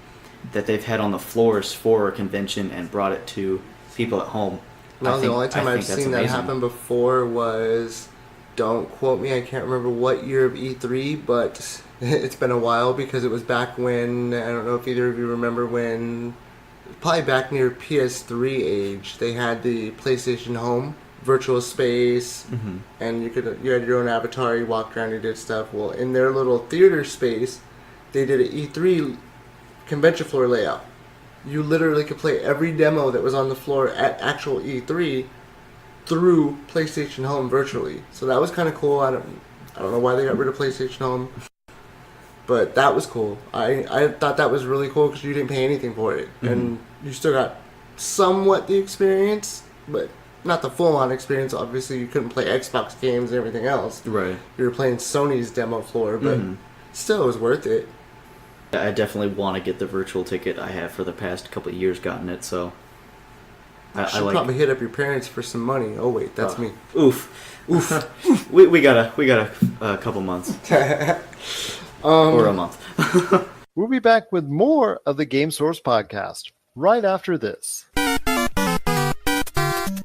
that they've had on the floors for a convention and brought it to people at home. No, the only time I've think that's seen that amazing. happen before was, don't quote me, I can't remember what year of E3, but it's been a while because it was back when, I don't know if either of you remember when, probably back near PS3 age, they had the PlayStation Home virtual space, and you had your own avatar, you walked around, you did stuff. Well, in their little theater space, they did an E3 convention floor layout. You literally could play every demo that was on the floor at actual E3 through PlayStation Home virtually. So that was kind of cool. I don't know why they got rid of PlayStation Home. But that was cool. I thought that was really cool because you didn't pay anything for it. Mm-hmm. And you still got somewhat the experience, but not the full-on experience. Obviously, you couldn't play Xbox games and everything else. Right. You were playing Sony's demo floor, but still, it was worth it. I definitely want to get the virtual ticket. I have for the past couple of years gotten it, so... I should probably hit up your parents for some money. Oh, wait, that's me. Oof. we got a couple months. Or a month. We'll be back with more of the Game Source podcast right after this.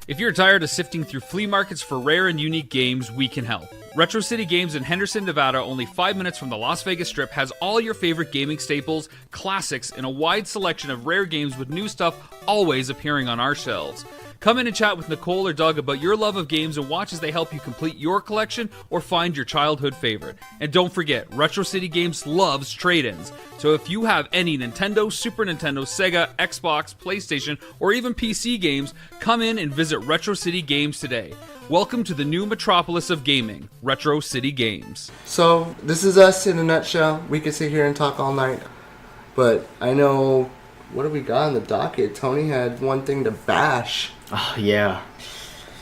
If you're tired of sifting through flea markets for rare and unique games, we can help. Retro City Games in Henderson, Nevada, only 5 minutes from the Las Vegas Strip, has all your favorite gaming staples, classics, and a wide selection of rare games with new stuff always appearing on our shelves. Come in and chat with Nicole or Doug about your love of games and watch as they help you complete your collection or find your childhood favorite. And don't forget, Retro City Games loves trade-ins. So if you have any Nintendo, Super Nintendo, Sega, Xbox, PlayStation, or even PC games, come in and visit Retro City Games today. Welcome to the new metropolis of gaming, Retro City Games. So, this is us in a nutshell. We could sit here and talk all night. But I know... What do we got on the docket? Tony had one thing to bash. Oh, yeah.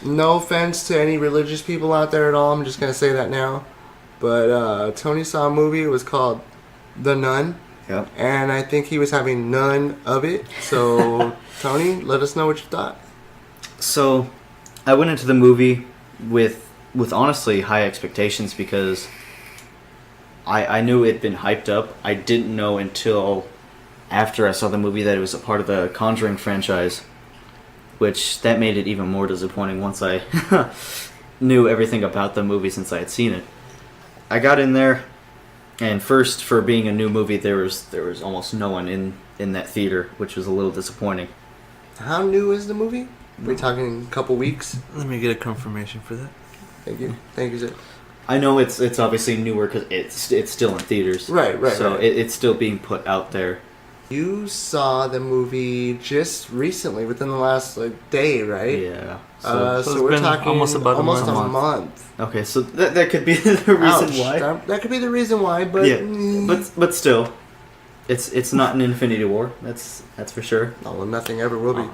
No offense to any religious people out there at all. I'm just going to say that now. But Tony saw a movie. It was called The Nun. Yep. And I think he was having none of it. So, Tony, let us know what you thought. So, I went into the movie with honestly high expectations because I knew it had been hyped up. I didn't know until after I saw the movie that it was a part of the Conjuring franchise, which that made it even more disappointing once I knew everything about the movie since I had seen it. I got in there, and first, for being a new movie, there was almost no one in that theater, which was a little disappointing. How new is the movie? We're talking a couple weeks. Let me get a confirmation for that. Thank you. Thank you, sir. I know it's obviously newer because it's still in theaters. Right. So right. it's still being put out there. You saw the movie just recently, within the last day, right? Yeah. So it's we're been talking almost about a month. Okay, so that could be the reason Ouch. why. That could be the reason why, but Yeah, but still, it's not an Infinity War. That's for sure. no, nothing ever will be.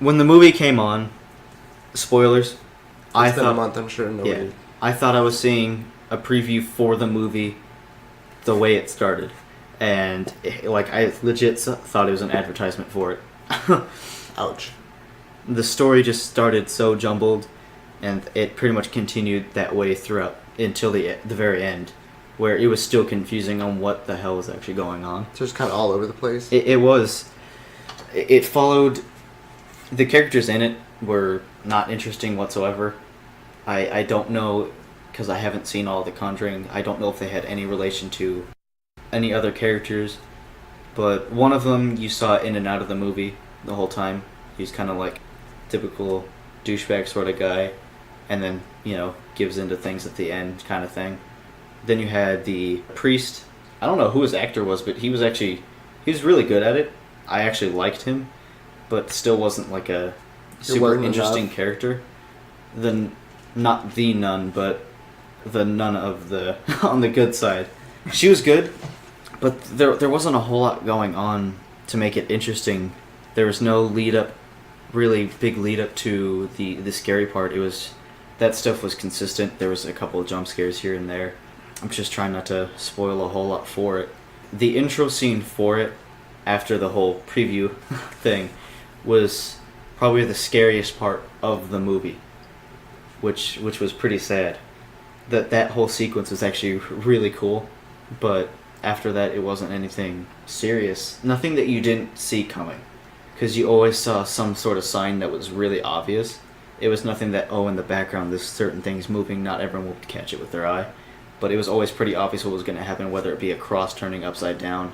When the movie came on, spoilers. I It's been a thought month, I'm sure nobody. yeah, I thought I was seeing a preview for the movie, the way it started, and I legit thought it was an advertisement for it. Ouch. The story just started so jumbled, and it pretty much continued that way throughout until the very end, where it was still confusing on what the hell was actually going on. So it's kind of all over the place. It was. It followed. The characters in it were not interesting whatsoever. I don't know, because I haven't seen all The Conjuring, I don't know if they had any relation to any other characters, but one of them you saw in and out of the movie the whole time. He's kind of like typical douchebag sort of guy, and then, gives into things at the end kind of thing. Then you had the priest. I don't know who his actor was, but he was really good at it. I actually liked him, but still wasn't like a super wasn't interesting enough. character. Not the nun, but the nun of the on the good side. She was good, but there wasn't a whole lot going on to make it interesting. There was no really big lead up to the scary part. That stuff was consistent. There was a couple of jump scares here and there. I'm just trying not to spoil a whole lot for it. The intro scene for it, after the whole preview thing, was probably the scariest part of the movie, which was pretty sad. That whole sequence was actually really cool, but after that it wasn't anything serious. Nothing that you didn't see coming, because you always saw some sort of sign that was really obvious. It was nothing that, in the background this certain thing's moving, not everyone will catch it with their eye. But it was always pretty obvious what was going to happen, whether it be a cross turning upside down,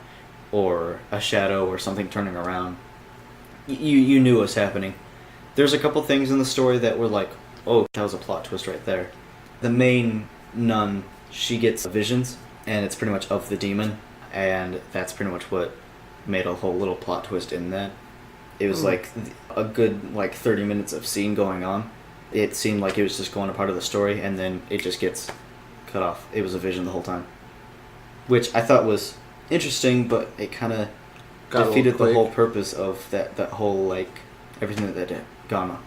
or a shadow, or something turning around. You knew what was happening. There's a couple things in the story that were like, oh, that was a plot twist right there. The main nun, she gets visions, and it's pretty much of the demon, and that's pretty much what made a whole little plot twist in that. It was like a good 30 minutes of scene going on. It seemed like it was just going a part of the story, and then it just gets cut off. It was a vision the whole time, which I thought was interesting, but it kind of defeated the whole purpose of that whole, like, everything that they did. Gamma.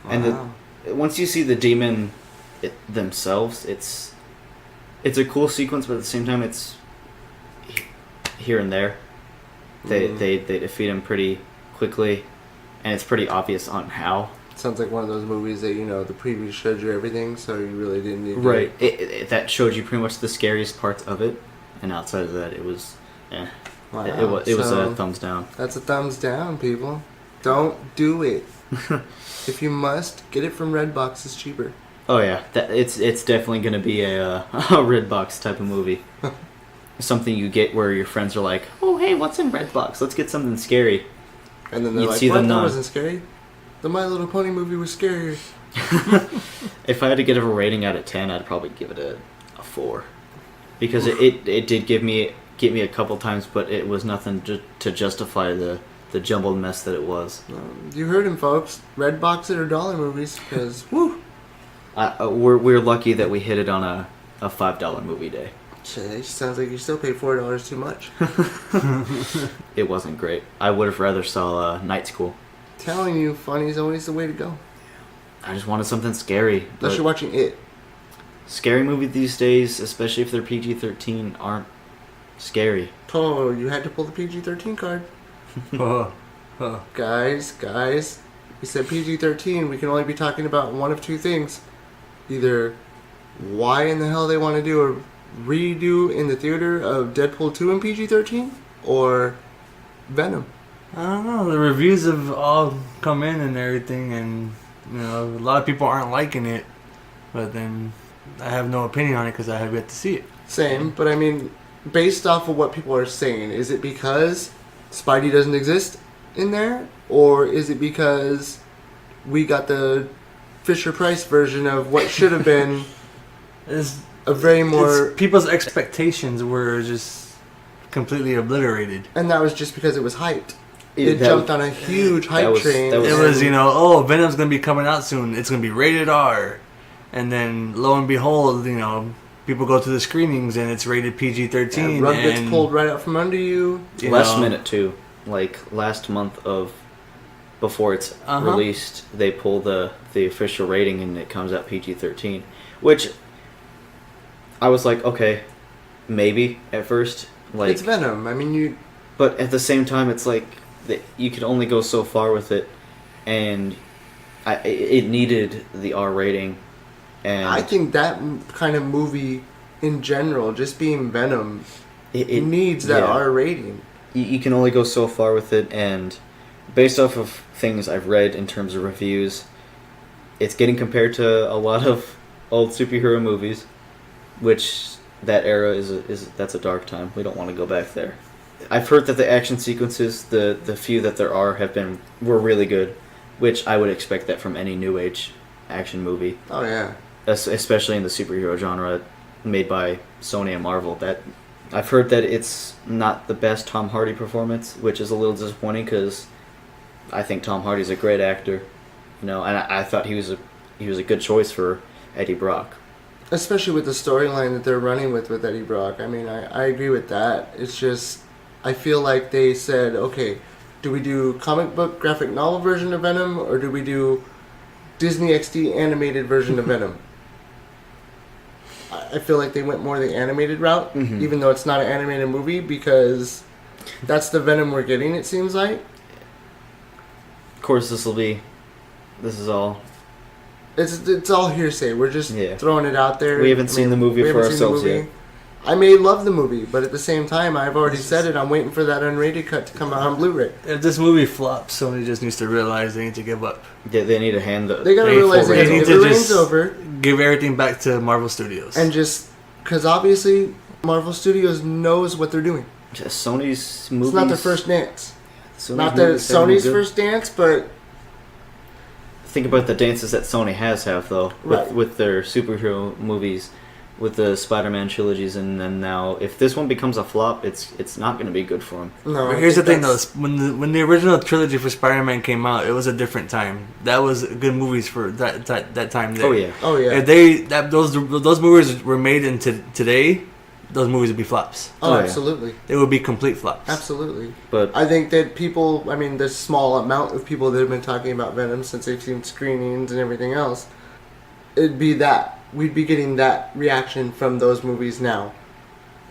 Wow. And once you see the demon themselves, it's a cool sequence, but at the same time, it's here and there. They defeat him pretty quickly, and it's pretty obvious on how. Sounds like one of those movies that, you know, the preview showed you everything, so you really didn't need to... Right. That showed you pretty much the scariest parts of it, and outside of that, it was... Wow. It was a thumbs down. That's a thumbs down, people. Don't do it. If you must, get it from Redbox. It's cheaper. Oh yeah, it's definitely going to be a Redbox type of movie. Something you get where your friends are like, oh hey, what's in Redbox? Let's get something scary. And then they're like, what? That wasn't scary? The My Little Pony movie was scarier. If I had to give it a rating out of 10, I'd probably give it a 4. Because it did get me a couple times, but it was nothing to justify the jumbled mess that it was. You heard him, folks. Redbox it or dollar movies, because woo. We're lucky that we hit it on a $5 movie day. It sounds like you still paid $4 too much. It wasn't great. I would have rather saw Night School. Telling you, funny is always the way to go. I just wanted something scary. Unless you're watching It. Scary movies these days, especially if they're PG-13, aren't scary. Oh, you had to pull the PG-13 card. Guys, we said PG-13. We can only be talking about one of two things. Either why in the hell they want to do a redo in the theater of Deadpool 2 in PG-13, or Venom. I don't know. The reviews have all come in and everything, and you know, a lot of people aren't liking it. But then I have no opinion on it because I have yet to see it. Same, but I mean, based off of what people are saying, is it because Spidey doesn't exist in there, or is it because we got the Fisher-Price version of what should have been a very more... People's expectations were just completely obliterated. And that was just because it was hyped. It jumped on a huge hype train. It was, you know, oh, Venom's going to be coming out soon. It's going to be rated R. And then, lo and behold, you know, people go to the screenings and it's rated PG-13. Rug gets pulled right out from under you. Last minute, too. Like, last month before it's released, they pull the official rating and it comes out PG-13. Which, I was like, okay, maybe, at first. Like, it's Venom. I mean, But at the same time, it's like, you could only go so far with it. And it needed the R rating. And I think that kind of movie, in general, just being Venom, it needs that R rating. You can only go so far with it, and based off of things I've read in terms of reviews, it's getting compared to a lot of old superhero movies, which that era that's a dark time. We don't want to go back there. I've heard that the action sequences, the few that there are, were really good, which I would expect that from any new age action movie. Oh yeah. Especially in the superhero genre made by Sony and Marvel. That I've heard that it's not the best Tom Hardy performance, which is a little disappointing because I think Tom Hardy's a great actor, you know, and I thought he was a good choice for Eddie Brock. Especially with the storyline that they're running with Eddie Brock. I mean, I agree with that. It's just, I feel like they said, okay, do we do comic book graphic novel version of Venom, or do we do Disney XD animated version of Venom? I feel like they went more the animated route, even though it's not an animated movie, because that's the Venom we're getting, it seems like. Of course, this is all... It's all hearsay. We're just throwing it out there. We haven't seen the movie for ourselves yet. I may love the movie, but at the same time, I've already said it. I'm waiting for that unrated cut to come out on Blu-ray. If this movie flops, Sony just needs to realize they need to give up. Yeah, they need to hand the... They gotta realize they need to just over, give everything back to Marvel Studios. And just... Because obviously, Marvel Studios knows what they're doing. Sony's movies... It's not their first dance. Not that it's Sony's first dance, but... Think about the dances that Sony have, though, with their superhero movies. with the Spider-Man trilogies, and then now if this one becomes a flop, it's not going to be good for him. No, But here's the thing, though. When the original trilogy for Spider-Man came out, it was a different time. That was good movies for that time. There. Oh yeah. Oh yeah. If those movies were made into today, those movies would be flops. Oh, Oh, yeah. absolutely. They would be complete flops. Absolutely. But I think that people, I mean, the small amount of people that have been talking about Venom since they've seen screenings and everything else, it'd be that. We'd be getting that reaction from those movies now.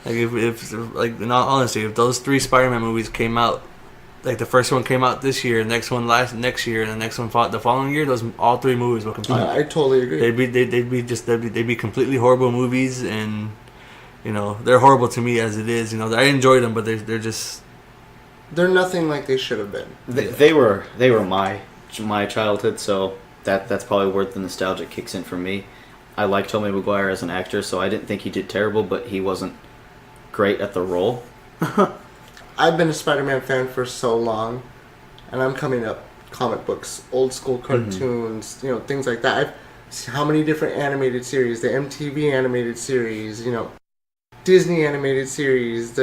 Like if like in all honesty, if those 3 Spider-Man movies came out, like the first one came out this year, next one next year, and the next one the following year, all 3 movies will complete. I totally agree. They'd be completely horrible movies, and you know they're horrible to me as it is. You know I enjoyed them, but they're just They're nothing like they should have been. they were my childhood, so that's probably where the nostalgia kicks in for me. I like Tobey Maguire as an actor, so I didn't think he did terrible, but he wasn't great at the role. I've been a Spider-Man fan for so long, and I'm coming up comic books, old school cartoons, you know, things like that. I've seen how many different animated series, the MTV animated series, you know, Disney animated series,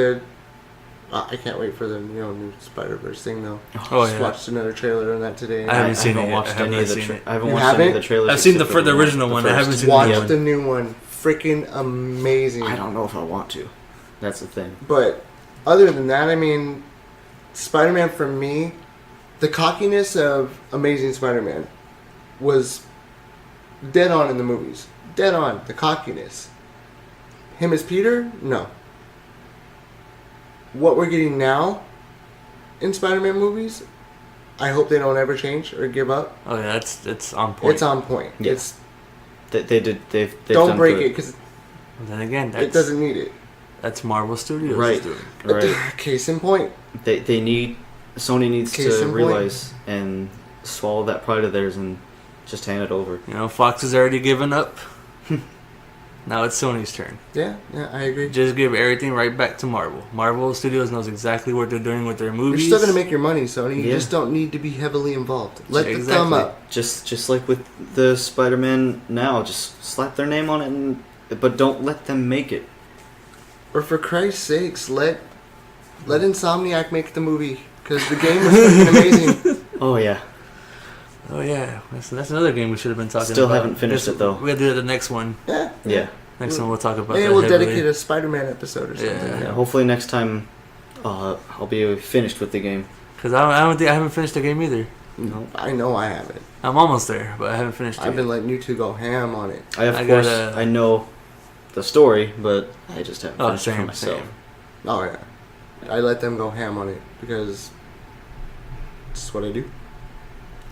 I can't wait for the new Spider-Verse thing though. Oh, Just yeah. watched another trailer on that today. I haven't seen haven't it yet. watched I haven't any of the seen it. I haven't You watched any of haven't? the trailers. I've seen except the for original one. I haven't first. seen the Watch new one. the new one. Freaking amazing. I don't know if I want to. That's the thing. But other than that, I mean, Spider-Man for me, the cockiness of Amazing Spider-Man was dead on in the movies. Dead on. The cockiness. Him as Peter? No. What we're getting now in Spider-Man movies, I hope they don't ever change or give up. Oh yeah, it's on point. It's on point. Yeah. It's They've don't done break good. it because Then again, it doesn't need it. That's Marvel Studios Right. doing. Right. Case in point. Sony needs Case to in point. realize and swallow that pride of theirs and just hand it over. You know, Fox has already given up. Now it's Sony's turn. Yeah, I agree. Just give everything right back to Marvel. Marvel Studios knows exactly what they're doing with their You're movies. still gonna make your money, Sony. You Yeah. just don't need to be heavily involved. Let the Exactly. thumb up. Just like with the Spider-Man now, just slap their name on it, but don't let them make it. Or for Christ's sakes, let Insomniac make the movie because the game was freaking amazing. Oh yeah. Oh yeah, that's another game we should have been talking Still about. haven't finished it, though. We gotta do the next one. Yeah. Yeah. Next one we'll talk about. Maybe that we'll heavily. dedicate a Spider-Man episode or something. Yeah. Yeah, hopefully next time I'll be finished with the game. Because I don't think I haven't finished the game either. No. I know I haven't. I'm almost there, but I haven't finished it. I've been letting you two go ham on it. I know the story, but I just haven't finished it for same. myself. Oh yeah, I let them go ham on it because it's what I do.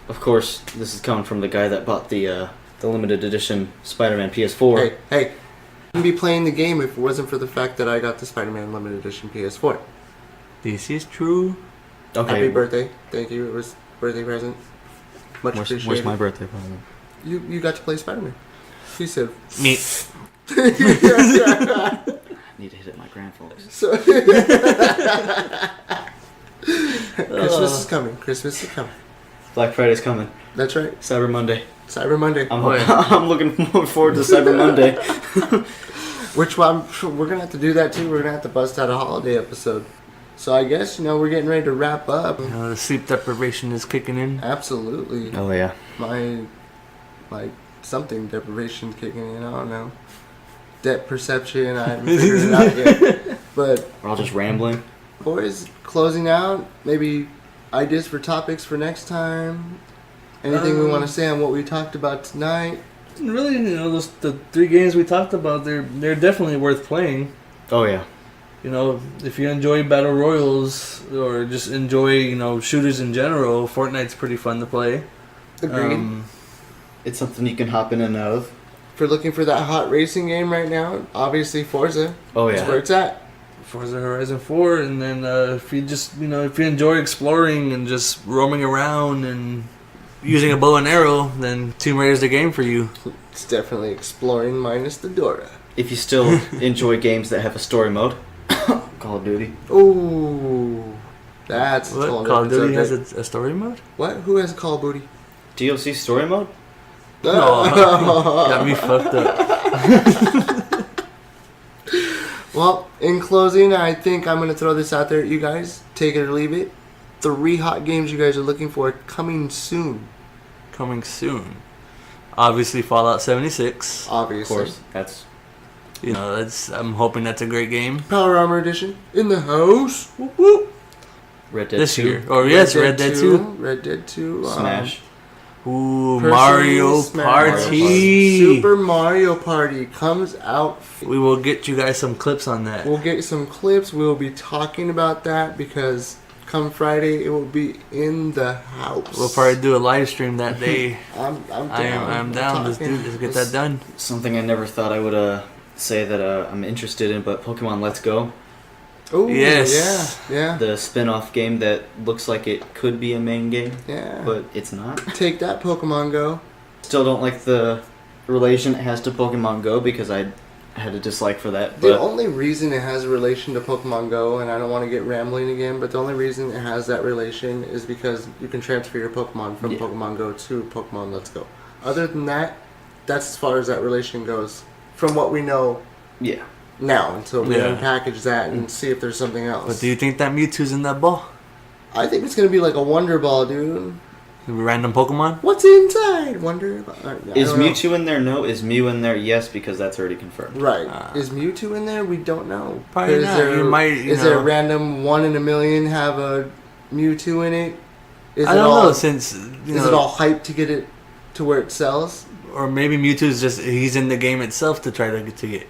Of course, this is coming from the guy that bought the limited edition Spider-Man PS4. Hey, I wouldn't be playing the game if it wasn't for the fact that I got the Spider-Man limited edition PS4. This is true. Okay. Happy birthday! Thank you. It was a birthday present. Much appreciated. Where's my birthday present? You got to play Spider-Man. She said. Me. I need to hit it my grandfolks. So Christmas is coming. Christmas is coming. Black Friday's coming. That's right. Cyber Monday. Cyber Monday. I'm looking forward to Cyber Monday. Which one? We're gonna have to do that too. We're gonna have to bust out a holiday episode. So I guess we're getting ready to wrap up. You know, the sleep deprivation is kicking in. Absolutely. Oh yeah. My something deprivation kicking in. I don't know. Depth perception. I haven't figured it out yet. But We're all just rambling. boys, closing out. Maybe ideas for topics for next time. Anything we want to say on what we talked about tonight? Really, the 3 games we talked about, they're definitely worth playing. Oh yeah. You know, if you enjoy battle royals or just enjoy, shooters in general, Fortnite's pretty fun to play. Agreed. It's something you can hop in and out of. If you're looking for that hot racing game right now, obviously Forza. Oh That's where yeah. it's at. Forza Horizon 4, and then if you just, if you enjoy exploring and just roaming around and using a bow and arrow, then Tomb Raider's the game for you. It's definitely exploring minus the Dora. If you still enjoy games that have a story mode, Call of Duty. Ooh, that's a What? whole Call of different Duty subject. has a story mode? What? Who has Call of Duty? DLC story mode? No. Got me fucked up. Well, in closing, I think I'm going to throw this out there at you guys. Take it or leave it. 3 hot games you guys are looking for coming soon. Coming soon. Obviously, Fallout 76. Obviously. Of course, that's You know, I'm hoping that's a great game. Power Armor Edition in the house. Whoop, whoop. Red Dead This 2. year. Or yes, Red Dead 2. Red Dead 2. Smash. Ooh, Personally, Mario Smash. Party. Super Mario Party comes out. We will get you guys some clips on that. We'll get some clips. We'll be talking about that because come Friday it will be in the house. We'll probably do a live stream that day. I'm down. I'm down. Let's get that done. Something I never thought I would say that I'm interested in, but Pokemon Let's Go. Oh Yes. yeah. The spin-off game that looks like it could be a main game, Yeah. but it's not. Take that, Pokemon Go. Still don't like the relation it has to Pokemon Go because I had a dislike for that. The But only reason it has a relation to Pokemon Go, and I don't want to get rambling again, but the only reason it has that relation is because you can transfer your Pokemon from Yeah. Pokemon Go to Pokemon Let's Go. Other than that, that's as far as that relation goes. From what we know yeah, now, until we Yeah. unpackage that and see if there's something else. But do you think that Mewtwo's in that ball? I think it's going to be like a Wonder Ball, dude. Random Pokemon? What's inside? Wonder Ball. I is don't know. Mewtwo in there? No. Is Mew in there? Yes, because that's already confirmed. Right. Is Mewtwo in there? We don't know. Probably Is not. there, You might, is there a random 1 in a million have a Mewtwo in it? Is I it don't all, know, since... Is it all hyped to get it to where it sells? Or maybe Mewtwo's just... He's in the game itself to try to get...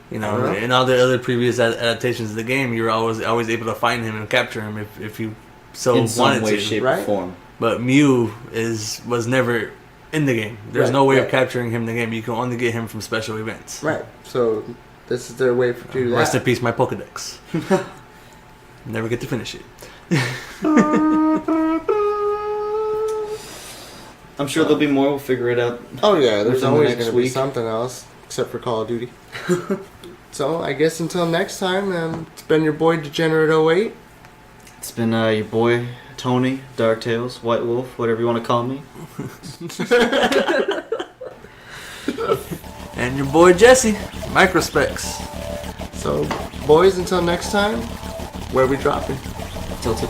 You I know, don't know. in all the other previous adaptations of the game, you were always able to find him and capture him if you so In some wanted way, to. shape, right? or form. But Mew was never in the game. There's Right, no way right. of capturing him in the game. You can only get him from special events. Right. So this is their way for to do that. Rest in peace, my Pokedex. Never get to finish it. I'm sure there'll be more. We'll figure it out. Oh yeah, there's within the always next going to be week. something else except for Call of Duty. So I guess until next time, it's been your boy Degenerate08. It's been your boy Tony, Dark Tales, White Wolf, whatever you want to call me. And your boy Jesse, Microspecks. So boys, until next time, where we dropping? Tilted.